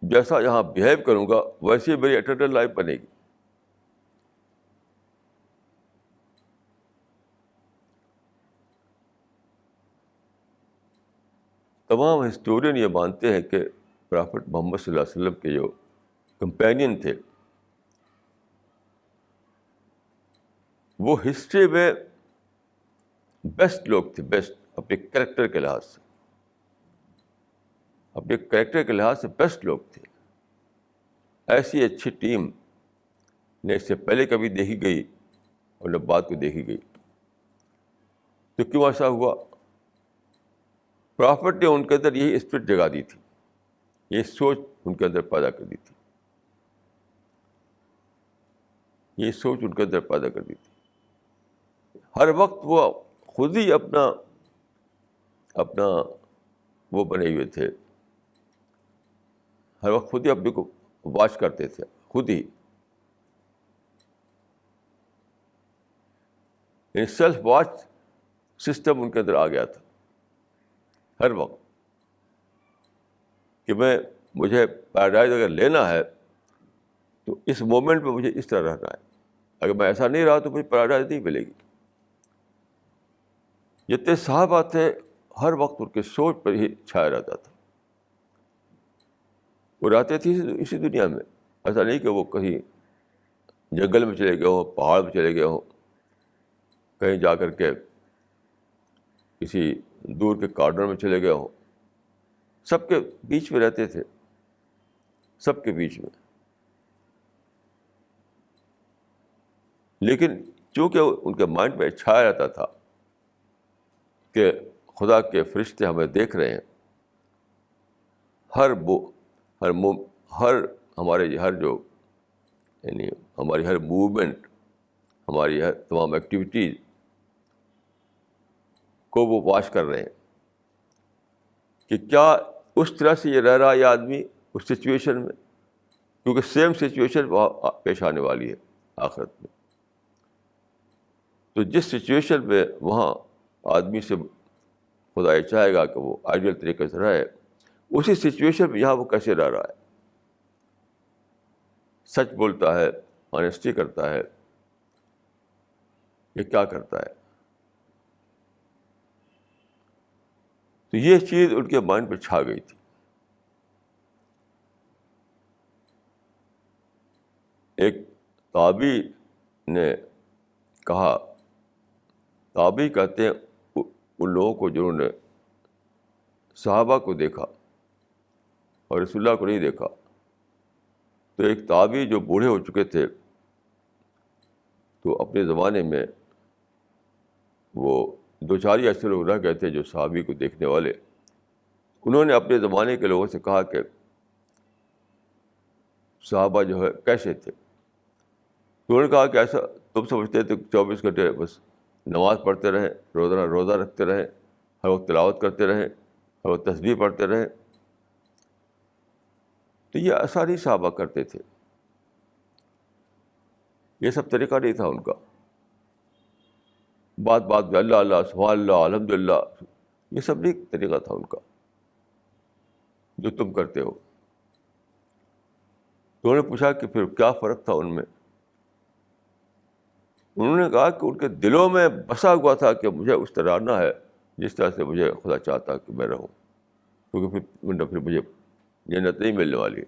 جیسا یہاں بہیو کروں گا ویسے میری اٹرنل لائف بنے گی. تمام ہسٹورین یہ مانتے ہیں کہ پرافٹ محمد صلی اللہ علیہ وسلم کے جو کمپینین تھے وہ ہسٹری میں بیسٹ لوگ تھے، بیسٹ اپنے کریکٹر کے لحاظ سے، اپنے کریکٹر کے لحاظ سے بیسٹ لوگ تھے. ایسی اچھی ٹیم نہ اس سے پہلے کبھی دیکھی گئی اور نہ بعد کو دیکھی گئی. تو کیوں ایسا ہوا؟ پرافٹ نے ان کے اندر یہی اسپرٹ جگا دی تھی، یہ سوچ ان کے اندر پیدا کر دی تھی، یہ سوچ ان کے اندر پیدا کر دی تھی. ہر وقت وہ خود ہی اپنا وہ بنے ہوئے تھے، ہر وقت خود ہی اپنے کو واچ کرتے تھے، خود ہی. سیلف واچ سسٹم ان کے اندر آ گیا تھا ہر وقت کہ مجھے پیراڈائز اگر لینا ہے تو اس مومنٹ میں مجھے اس طرح رہنا ہے. اگر میں ایسا نہیں رہا تو مجھے پیراڈائز نہیں ملے گی. جتنے صحابہ تھے ہر وقت ان کے سوچ پر ہی چھایا رہتا تھا. وہ رہتے تھے اسی دنیا میں، ایسا نہیں کہ وہ کہیں جنگل میں چلے گئے ہوں، پہاڑ میں چلے گئے ہوں، کہیں جا کر کے کسی دور کے کارنر میں چلے گئے ہوں. سب کے بیچ میں رہتے تھے، سب کے بیچ میں. لیکن چونکہ ان کے مائنڈ میں چھایا رہتا تھا کہ خدا کے فرشتے ہمیں دیکھ رہے ہیں، ہماری ہر موومنٹ، ہماری ہر تمام ایکٹیویٹیز کو وہ واچ کر رہے ہیں کہ کیا اس طرح سے یہ رہ رہا ہے یہ آدمی اس سچویشن میں، کیونکہ سیم سچویشن وہاں پیش آنے والی ہے آخرت میں. تو جس سچویشن میں وہاں آدمی سے خدا یہ چاہے گا کہ وہ آئیڈیل طریقے سے رہے، اسی سچویشن میں یہاں وہ کیسے رہ رہا ہے، سچ بولتا ہے، آنیسٹی کرتا ہے، یہ کیا کرتا ہے. تو یہ چیز ان کے مائنڈ پہ چھا گئی تھی. ایک تابعی نے کہا، تابعی کہتے ہیں ان لوگوں کو جنہوں نے صحابہ کو دیکھا اور رسول اللہ کو نہیں دیکھا. تو ایک تابعی جو بوڑھے ہو چکے تھے تو اپنے زمانے میں وہ دو چار ہی ایسے لوگ رہ گئے تھے جو صحابی کو دیکھنے والے. انہوں نے اپنے زمانے کے لوگوں سے کہا کہ صحابہ جو ہے کیسے تھے. تو انہوں نے کہا کہ ایسا تم سمجھتے تھے 24 گھنٹے بس نماز پڑھتے رہیں، روزہ رکھتے رہیں، ہر وقت تلاوت کرتے رہیں، ہر وقت تسبیح پڑھتے رہیں. تو یہ ایسا نہیں صحابہ کرتے تھے، یہ سب طریقہ نہیں تھا ان کا. بات میں اللہ اللہ سبحان اللہ الحمد للہ، یہ سب نہیں طریقہ تھا ان کا جو تم کرتے ہو. تو انہوں نے پوچھا کہ پھر کیا فرق تھا ان میں. انہوں نے کہا کہ ان کے دلوں میں بسا ہوا تھا کہ مجھے اس طرح رہنا ہے جس طرح سے مجھے خدا چاہتا کہ میں رہوں، کیونکہ پھر مجھے جنت نہیں ملنے والی.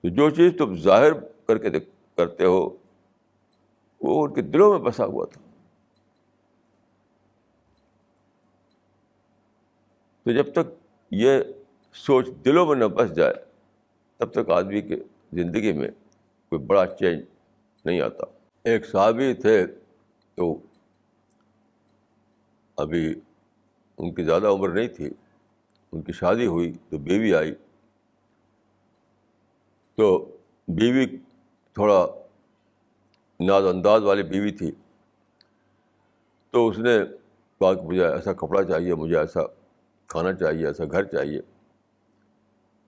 تو جو چیز تم ظاہر کر کے کرتے ہو وہ ان کے دلوں میں بسا ہوا تھا. تو جب تک یہ سوچ دلوں میں نہ بس جائے تب تک آدمی کی زندگی میں کوئی بڑا چینج نہیں آتا. ایک صحابی تھے تو ابھی ان کی زیادہ عمر نہیں تھی، ان کی شادی ہوئی تو بیوی آئی، تو بیوی تھوڑا ناز انداز والی بیوی تھی، تو اس نے کہا کہ مجھے ایسا کپڑا چاہیے، مجھے ایسا کھانا چاہیے، ایسا گھر چاہیے،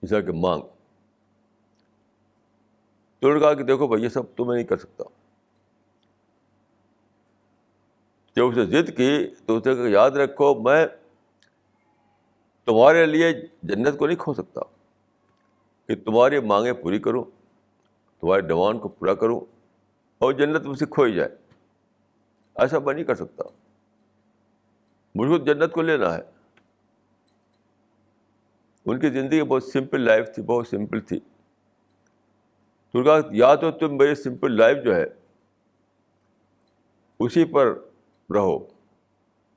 اس طرح کہ مانگ. تو انہوں نے کہا کہ دیکھو بھائی یہ سب تو میں نہیں کر سکتا. جب اسے ضد کی تو اسے کہا یاد رکھو میں تمہارے لیے جنت کو نہیں کھو سکتا کہ تمہاری مانگیں پوری کروں، تمہاری ڈیمانڈ کو پورا کروں اور جنت مجھ سے کھوئی جائے. ایسا میں نہیں کر سکتا، مجھ کو جنت کو لینا ہے. ان کی زندگی بہت سمپل لائف تھی، بہت سمپل تھی. تو کہا یا تو تم میری سمپل لائف جو ہے اسی پر رہو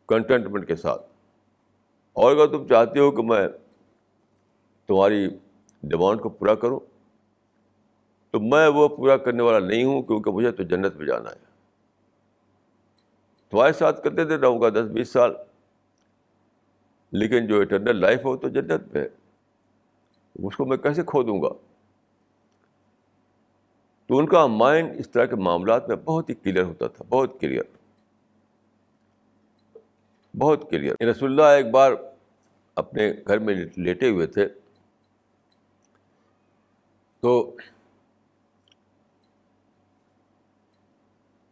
کنٹینٹمنٹ کے ساتھ، اور اگر تم چاہتے ہو کہ میں تمہاری ڈیمانڈ کو پورا کروں تو میں وہ پورا کرنے والا نہیں ہوں، کیونکہ مجھے تو جنت میں جانا ہے. تمہارے ساتھ کرتے دیر رہوں گا 10-20 سال، لیکن جو اٹرنل لائف ہے وہ تو جنت میں ہے، اس کو میں کیسے کھو دوں گا. تو ان کا مائنڈ اس طرح کے معاملات میں بہت ہی کلیئر ہوتا تھا، بہت کلیئر، بہت کلیئر. رسول اللہ ایک بار اپنے گھر میں لیٹے ہوئے تھے، تو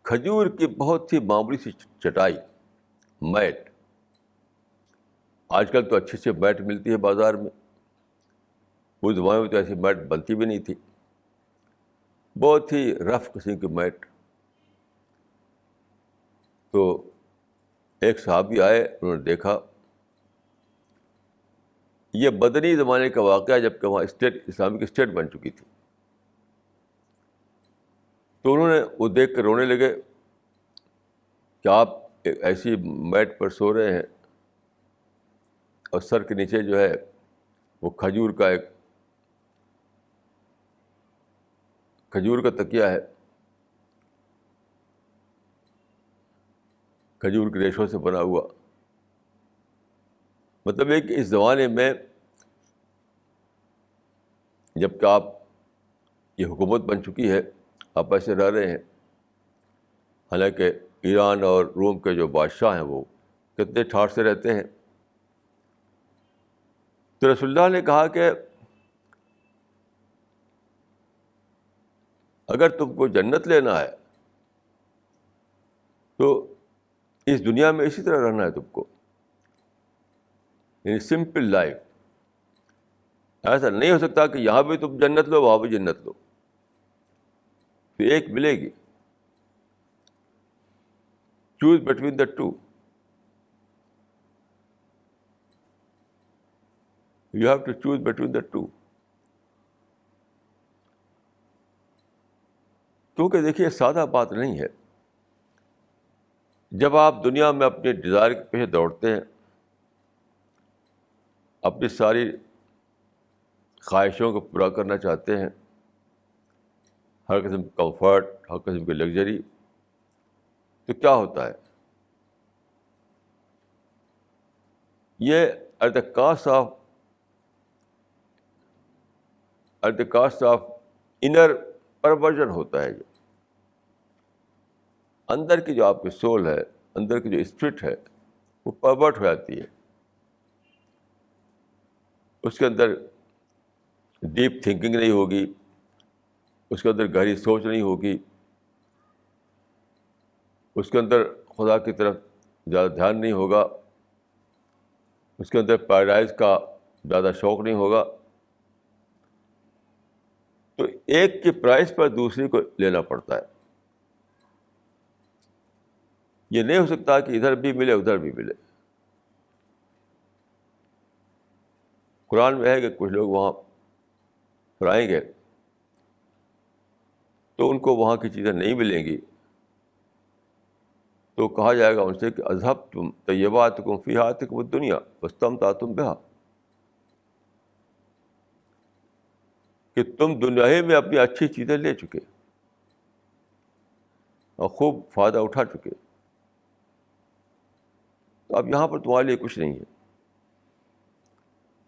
کھجور کی بہت ہی معمولی سی چٹائی، میٹ، آج کل تو اچھی میٹ ملتی ہے بازار میں، اس زمانے میں تو ایسی میٹ بنتی بھی نہیں تھی، بہت ہی رف قسم کی میٹ. تو ایک صحابی آئے، انہوں نے دیکھا. یہ بدنی زمانے کا واقعہ جب کہ وہاں اسلامک اسٹیٹ بن چکی تھی. تو انہوں نے وہ دیکھ کر رونے لگے کہ آپ ایسی میٹ پر سو رہے ہیں اور سر کے نیچے جو ہے وہ کھجور کا تکیہ ہے، کھجور کے ریشوں سے بنا ہوا. مطلب یہ کہ اس زمانے میں جب کہ آپ یہ حکومت بن چکی ہے، آپ ایسے رہ رہے ہیں، حالانکہ ایران اور روم کے جو بادشاہ ہیں وہ کتنے ٹھاٹھ سے رہتے ہیں. تو رسول اللہ نے کہا کہ اگر تم کو جنت لینا ہے تو اس دنیا میں اسی طرح رہنا ہے تم کو، یعنی سمپل لائف. ایسا نہیں ہو سکتا کہ یہاں بھی تم جنت لو وہاں بھی جنت لو، تو ایک ملے گی. Choose between the two, you have to choose between the two. کیونکہ دیکھیے سادہ بات نہیں ہے. جب آپ دنیا میں اپنے ڈیزائر کے پیچھے دوڑتے ہیں، اپنی ساری خواہشوں کو پورا کرنا چاہتے ہیں، ہر قسم کا کمفرٹ، ہر قسم کی لگژری، تو کیا ہوتا ہے؟ یہ at the cost of inner perversion ہوتا ہے. یہ اندر کی جو آپ کی سول ہے، اندر کی جو اسپرٹ ہے، وہ پرورٹ ہو جاتی ہے. اس کے اندر ڈیپ تھنکنگ نہیں ہوگی، اس کے اندر گہری سوچ نہیں ہوگی، اس کے اندر خدا کی طرف زیادہ دھیان نہیں ہوگا، اس کے اندر پیراڈائز کا زیادہ شوق نہیں ہوگا. تو ایک کی پرائز پر دوسری کو لینا پڑتا ہے. یہ نہیں ہو سکتا کہ ادھر بھی ملے ادھر بھی ملے. قرآن میں ہے کہ کچھ لوگ وہاں پر آئیں گے تو ان کو وہاں کی چیزیں نہیں ملیں گی، تو کہا جائے گا ان سے کہ اذھبتم طیباتکم فی حیاتکم الدنیا واستمتعتم بہا، کہ تم دنیا ہی میں اپنی اچھی چیزیں لے چکے اور خوب فائدہ اٹھا چکے. تو اب یہاں پر تمہارے لیے کچھ نہیں ہے.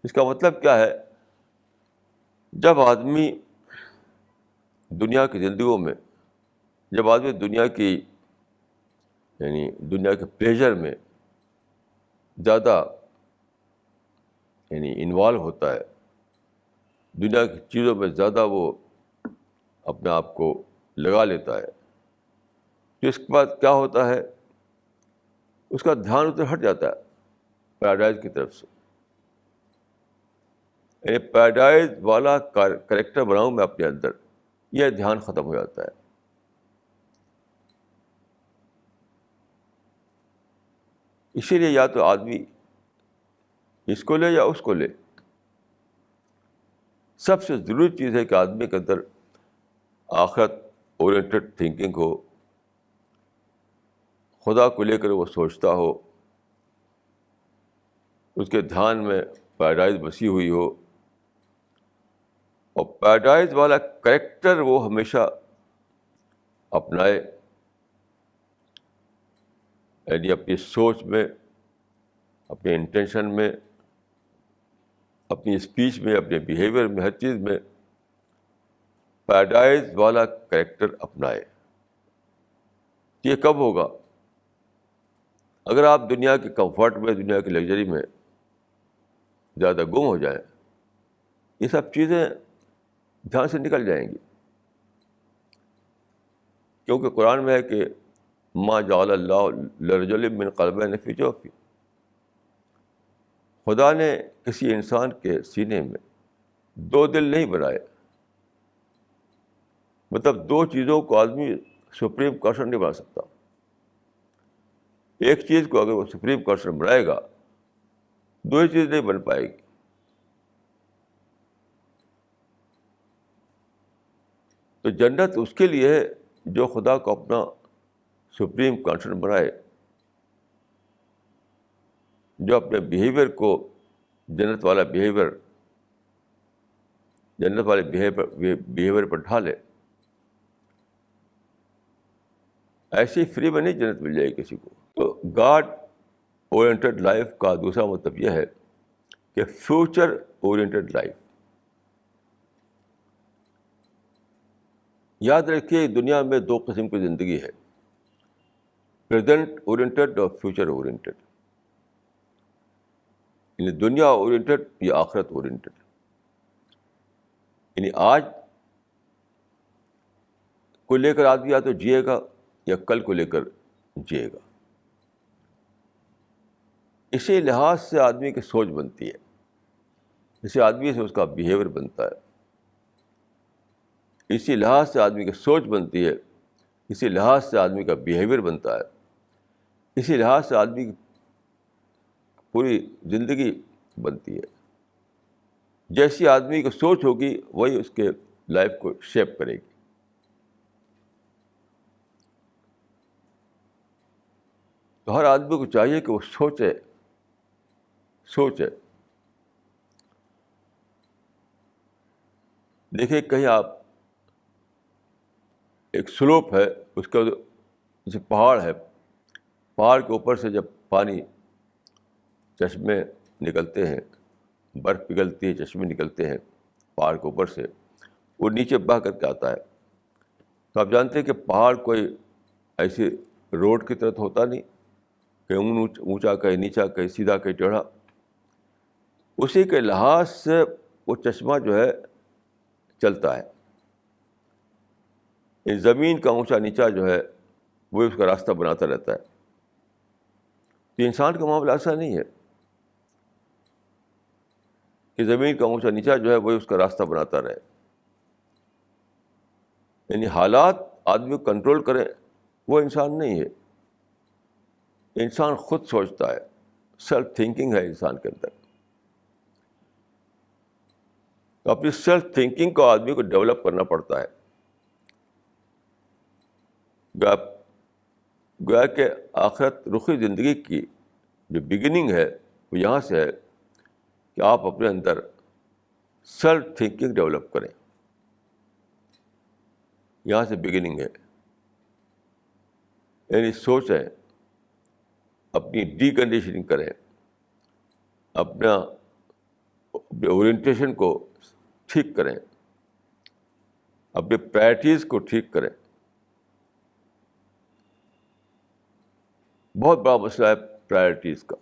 اس کا مطلب کیا ہے؟ جب آدمی دنیا کی زندگیوں میں، جب آدمی دنیا کی یعنی دنیا کے پلیزر میں زیادہ یعنی انوالو ہوتا ہے، دنیا کی چیزوں میں زیادہ وہ اپنے آپ کو لگا لیتا ہے، تو اس کے بعد کیا ہوتا ہے؟ اس کا دھیان ادھر ہٹ جاتا ہے پیراڈائز کی طرف سے. یعنی پیراڈائز والا کریکٹر بناؤں میں اپنے اندر، یہ دھیان ختم ہو جاتا ہے. اسی لیے یا تو آدمی اس کو لے یا اس کو لے، سب سے ضروری چیز ہے کہ آدمی کے اندر آخرت اورینٹڈ تھنکنگ ہو، خدا کو لے کر وہ سوچتا ہو، اس کے دھیان میں پیراڈائز بسی ہوئی ہو، اور پیراڈائز والا کریکٹر وہ ہمیشہ اپنائے. یعنی اپنی سوچ میں، اپنے انٹینشن میں، اپنی اسپیچ میں، اپنے بیہیویئر میں، ہر چیز میں پیراڈائز والا کریکٹر اپنائے. یہ کب ہوگا؟ اگر آپ دنیا کے کمفرٹ میں، دنیا کی لگژری میں زیادہ گم ہو جائیں، یہ سب چیزیں دھیان سے نکل جائیں گی. کیونکہ قرآن میں ہے کہ ما جعل اللہ لرجل من قلبین فی جوفہ، خدا نے کسی انسان کے سینے میں دو دل نہیں بنائے. مطلب دو چیزوں کو آدمی سپریم کانشن نہیں بنا سکتا. ایک چیز کو اگر وہ سپریم کانشن بنائے گا، دو ہی چیز نہیں بن پائے گی. تو جنت اس کے لیے ہے جو خدا کو اپنا سپریم کانشن بنائے، جو اپنے بیہیویئر کو جنت والے بیہیویئر پر ڈھالے. ایسی فری میں نہیں جنت مل جائے گی کسی کو. تو گاڈ اورینٹڈ لائف کا دوسرا مطلب یہ ہے کہ فیوچر اورینٹڈ لائف. یاد رکھیے دنیا میں دو قسم کی زندگی ہے، پریزنٹ اورینٹڈ اور فیوچر اورینٹڈ. یعنی دنیا اورینٹڈ یا آخرت اورینٹڈ. یعنی آج کو لے کر آدمی یا تو جیے گا یا کل کو لے کر جیے گا. اسی لحاظ سے آدمی کی سوچ بنتی ہے، اسی آدمی سے اس کا بیہیویئر بنتا ہے، اسی لحاظ سے آدمی کی سوچ بنتی ہے، اسی لحاظ سے آدمی کا بیہیویئر بنتا ہے، اسی لحاظ سے آدمی کی پوری زندگی بنتی ہے. جیسی آدمی کی سوچ ہوگی وہی اس کے لائف کو شیپ کرے گی. تو ہر آدمی کو چاہیے کہ وہ سوچے. دیکھیے کہیں آپ ایک سلوپ ہے، اس کا جیسے پہاڑ ہے، پہاڑ کے اوپر سے جب پانی چشمے نکلتے ہیں، برف پگھلتی ہے، چشمے نکلتے ہیں پہاڑ کے اوپر سے، وہ نیچے بہہ کر کے آتا ہے. تو آپ جانتے ہیں کہ پہاڑ کوئی ایسی روڈ کی طرح ہوتا نہیں، کہیں اونچا کہیں نیچا، کہیں سیدھا کہیں ٹیڑھا. اسی کے لحاظ سے وہ چشمہ جو ہے چلتا ہے. اس زمین کا اونچا نیچا جو ہے وہ اس کا راستہ بناتا رہتا ہے. تو انسان کا معاملہ ایسا نہیں ہے کہ زمین کا اونچا نیچا جو ہے وہ اس کا راستہ بناتا رہے. یعنی حالات آدمی کو کنٹرول کریں وہ انسان نہیں ہے. انسان خود سوچتا ہے، سیلف تھنکنگ ہے انسان کے اندر. تو اپنی سیلف تھنکنگ کو آدمی کو ڈیولپ کرنا پڑتا ہے. گویا کہ آخرت رخی زندگی کی جو بگننگ ہے وہ یہاں سے ہے کہ آپ اپنے اندر سیلف تھنکنگ ڈیولپ کریں. یہاں سے بگننگ ہے. یعنی سوچیں، اپنی ڈی کنڈیشننگ کریں، اپنے اورینٹیشن کو ٹھیک کریں، اپنے پرائرٹیز کو ٹھیک کریں. بہت بڑا مسئلہ ہے پرائرٹیز کا.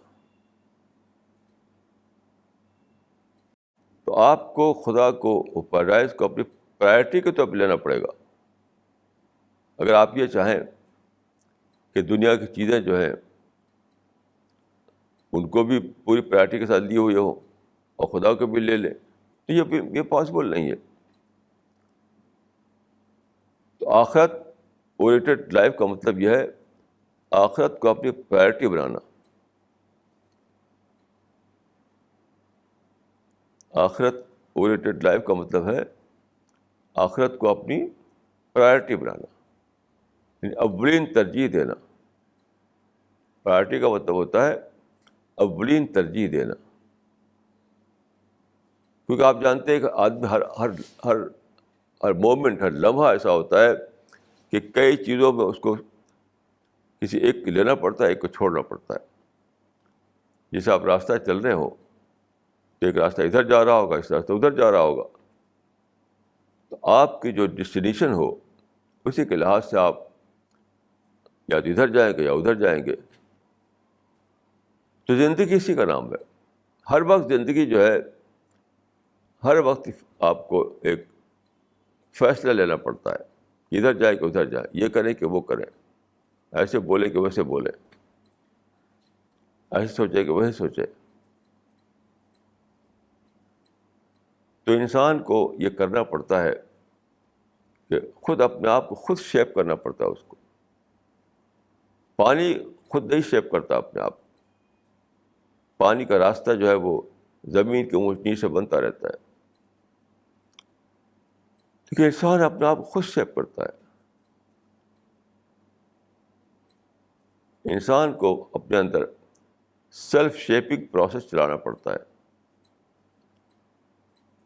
تو آپ کو خدا کو پیراڈائز کو اپنی پرائرٹی کے طور پہ لینا پڑے گا. اگر آپ یہ چاہیں کہ دنیا کی چیزیں جو ہیں ان کو بھی پوری پرائرٹی کے ساتھ لیے ہوئے ہوں اور خدا کو بھی لے لیں, تو یہ پاسبل نہیں ہے. تو آخرت اورینٹڈ لائف کا مطلب یہ ہے آخرت کو اپنی پرائرٹی بنانا. آخرت اورینٹڈ لائف کا مطلب ہے آخرت کو اپنی پرائرٹی بنانا, یعنی اولین ترجیح دینا. پرائرٹی کا مطلب ہوتا ہے اولین ترجیح دینا. کیونکہ آپ جانتے ہیں کہ آدمی ہر مومنٹ, ہر لمحہ ایسا ہوتا ہے کہ کئی چیزوں میں اس کو کسی ایک کو لینا پڑتا ہے, ایک کو چھوڑنا پڑتا ہے. جیسے آپ راستہ چل رہے ہو تو ایک راستہ ادھر جا رہا ہوگا, اس راستہ ادھر جا رہا ہوگا. تو آپ کی جو ڈیسٹینیشن ہو اسی کے لحاظ سے آپ یا تو ادھر جائیں گے یا ادھر جائیں گے. تو زندگی اسی کا نام ہے. ہر وقت زندگی جو ہے, ہر وقت آپ کو ایک فیصلہ لینا پڑتا ہے کہ ادھر جائیں کہ ادھر جائیں, یہ کریں کہ وہ کریں, ایسے بولیں کہ ویسے بولیں, ایسے سوچیں کہ ویسے سوچیں. تو انسان کو یہ کرنا پڑتا ہے کہ خود اپنے آپ کو خود شیپ کرنا پڑتا ہے. اس کو پانی خود نہیں شیپ کرتا اپنے آپ. پانی کا راستہ جو ہے وہ زمین کے اونچ نیچ سے بنتا رہتا ہے, لیکن انسان اپنے آپ کو خود شیپ کرتا ہے. انسان کو اپنے اندر سیلف شیپنگ پروسیس چلانا پڑتا ہے.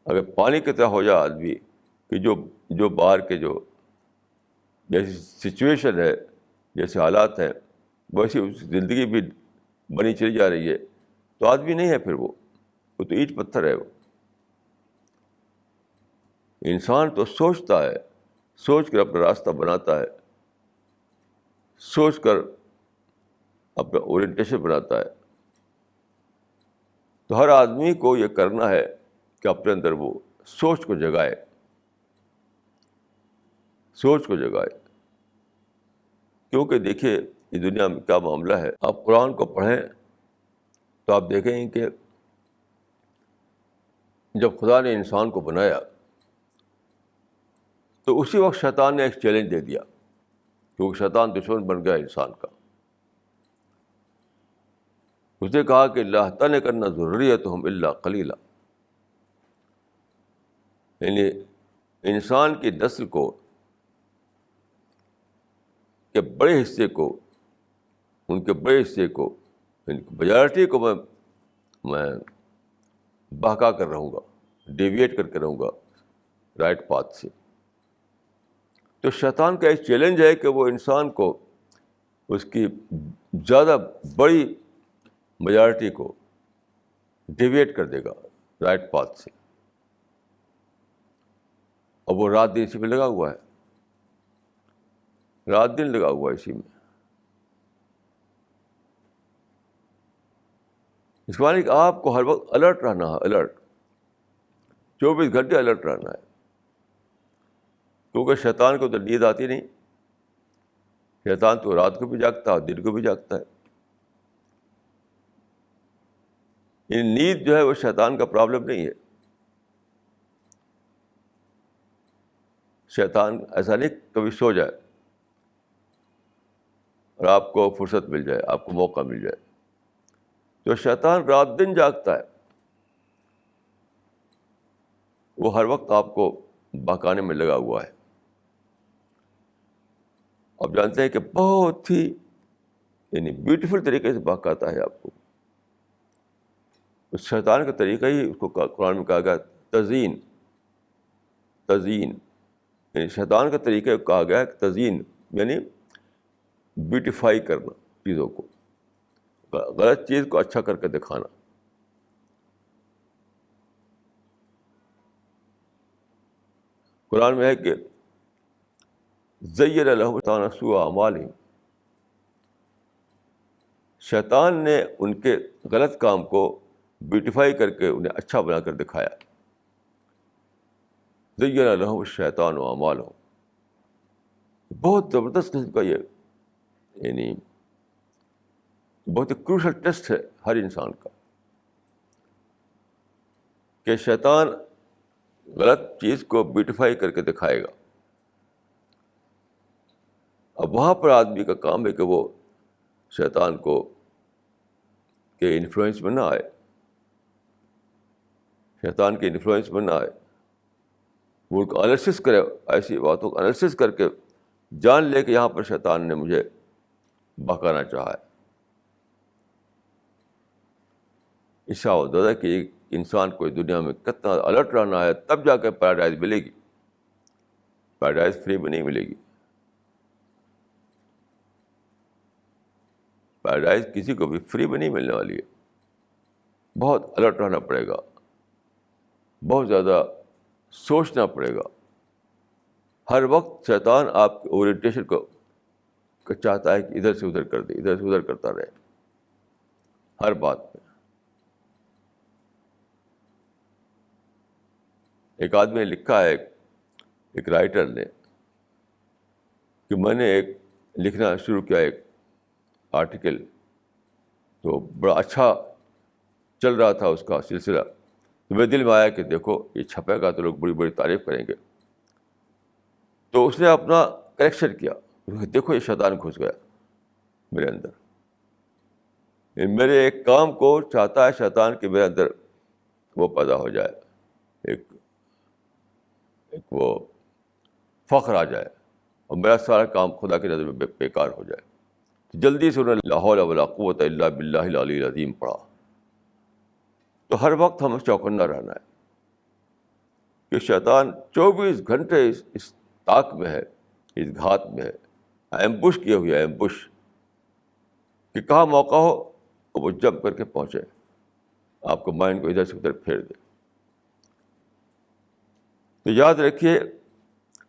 اگر پانی کی طرح ہو جائے آدمی کہ جو باہر کے جو جیسی سچویشن ہے, جیسے حالات ہیں, ویسی زندگی بھی بنی چلی جا رہی ہے, تو آدمی نہیں ہے پھر وہ تو اینٹ پتھر ہے. وہ انسان تو سوچتا ہے, سوچ کر اپنا راستہ بناتا ہے, سوچ کر اپنا اورینٹیشن بناتا ہے. تو ہر آدمی کو یہ کرنا ہے کہ اپنے اندر وہ سوچ کو جگائے, سوچ کو جگائے. کیونکہ دیکھیے یہ دنیا میں کیا معاملہ ہے. آپ قرآن کو پڑھیں تو آپ دیکھیں گے کہ جب خدا نے انسان کو بنایا تو اسی وقت شیطان نے ایک چیلنج دے دیا, کیونکہ شیطان دشمن بن گیا انسان کا. اس نے کہا کہ لا تنکن ذریتہم الا قلیلا, یعنی انسان کی نسل کو کے بڑے حصے کو, ان کے بڑے حصے کو, میجارٹی کو میں بہکا کر رہوں گا, ڈیویٹ کر کے رہوں گا رائٹ پاتھ سے. تو شیطان کا ایک چیلنج ہے کہ وہ انسان کو اس کی زیادہ بڑی میجارٹی کو ڈیویٹ کر دے گا رائٹ پاتھ سے. اور وہ رات دن اسی میں لگا ہوا ہے, رات دن لگا ہوا ہے اسی میں. اس معنی کہ آپ کو ہر وقت الرٹ رہنا ہے, الرٹ 24 گھنٹے الرٹ رہنا ہے. کیونکہ شیطان کو تو نیند آتی نہیں, شیطان تو رات کو بھی جاگتا ہے اور دن کو بھی جاگتا ہے. یہ نیند جو ہے وہ شیطان کا پرابلم نہیں ہے. شیطان ایسا نہیں کبھی سو جائے اور آپ کو فرصت مل جائے, آپ کو موقع مل جائے. تو شیطان رات دن جاگتا ہے, وہ ہر وقت آپ کو بہکانے میں لگا ہوا ہے. آپ جانتے ہیں کہ بہت ہی یعنی بیوٹیفل طریقے سے بہکاتا ہے آپ کو. اس شیطان کا طریقہ ہی اس کو قرآن میں کہا گیا تزیین, تزیین یعنی شیطان کا طریقہ کہا گیا ہے تزیین, یعنی بیوٹیفائی کرنا چیزوں کو, غلط چیز کو اچھا کر کے دکھانا. قرآن میں ہے کہ زین لهم الشیطان سوء اعمالهم، شیطان نے ان کے غلط کام کو بیوٹیفائی کر کے انہیں اچھا بنا کر دکھایا. زین لهم الشیطان اعمالهم، بہت زبردست قسم کا یہ یعنی بہت ہی کروشل ٹیسٹ ہے ہر انسان کا کہ شیطان غلط چیز کو بیوٹیفائی کر کے دکھائے گا. اب وہاں پر آدمی کا کام ہے کہ وہ شیطان کو کے انفلوئنس میں نہ آئے، شیطان کے انفلوئنس میں نہ آئے. وہ ان کو انالسس کرے، ایسی باتوں کو انالسس کر کے جان لے کہ یہاں پر شیطان نے مجھے بہکانا چاہا ہے. عشاء و دادا کہ ایک انسان کو دنیا میں کتنا الرٹ رہنا ہے تب جا کے پیراڈائز ملے گی. پیراڈائز فری میں نہیں ملے گی. پیراڈائز کسی کو بھی فری میں نہیں ملنے والی ہے. بہت الرٹ رہنا پڑے گا، بہت زیادہ سوچنا پڑے گا. ہر وقت شیطان آپ کے اورینٹیشن کو چاہتا ہے کہ ادھر سے ادھر کر دے، ادھر سے ادھر کرتا رہے ہر بات میں. ایک آدمی نے لکھا ہے، ایک رائٹر نے، کہ میں نے ایک لکھنا شروع کیا ایک آرٹیکل، تو بڑا اچھا چل رہا تھا اس کا سلسلہ. تو میرے دل میں آیا کہ دیکھو یہ چھپے گا تو لوگ بڑی بڑی تعریف کریں گے. تو اس نے اپنا کریکشن کیا، دیکھو یہ شیطان گھس گیا میرے اندر. میرے ایک کام کو چاہتا ہے شیطان کہ میرے اندر وہ پیدا ہو جائے، ایک وہ فخر آ جائے اور میرا سارا کام خدا کی نظر میں بیکار ہو جائے. جلدی سے انہوں نے لا حول ولا قوت الا باللہ العلی العظیم پڑھا. تو ہر وقت ہمیں چوکنا رہنا ہے کہ شیطان 24 گھنٹے اس طاق میں ہے، اس گھات میں ہے، ایمبوش کیے ہوئے ایمبوش، کہ کہاں موقع ہو وہ جمپ کر کے پہنچے، آپ کو مائنڈ کو ادھر سے ادھر پھیر دے. تو یاد رکھیے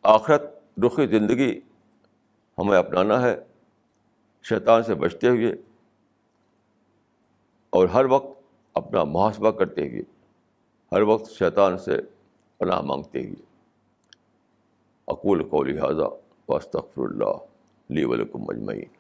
آخرت رخی زندگی ہمیں اپنانا ہے شیطان سے بچتے ہوئے، اور ہر وقت اپنا محاسبہ کرتے ہوئے، ہر وقت شیطان سے پناہ مانگتے ہوئے. اقول قولی ھذا واستغفر اللہ لی ولکم اجمعین.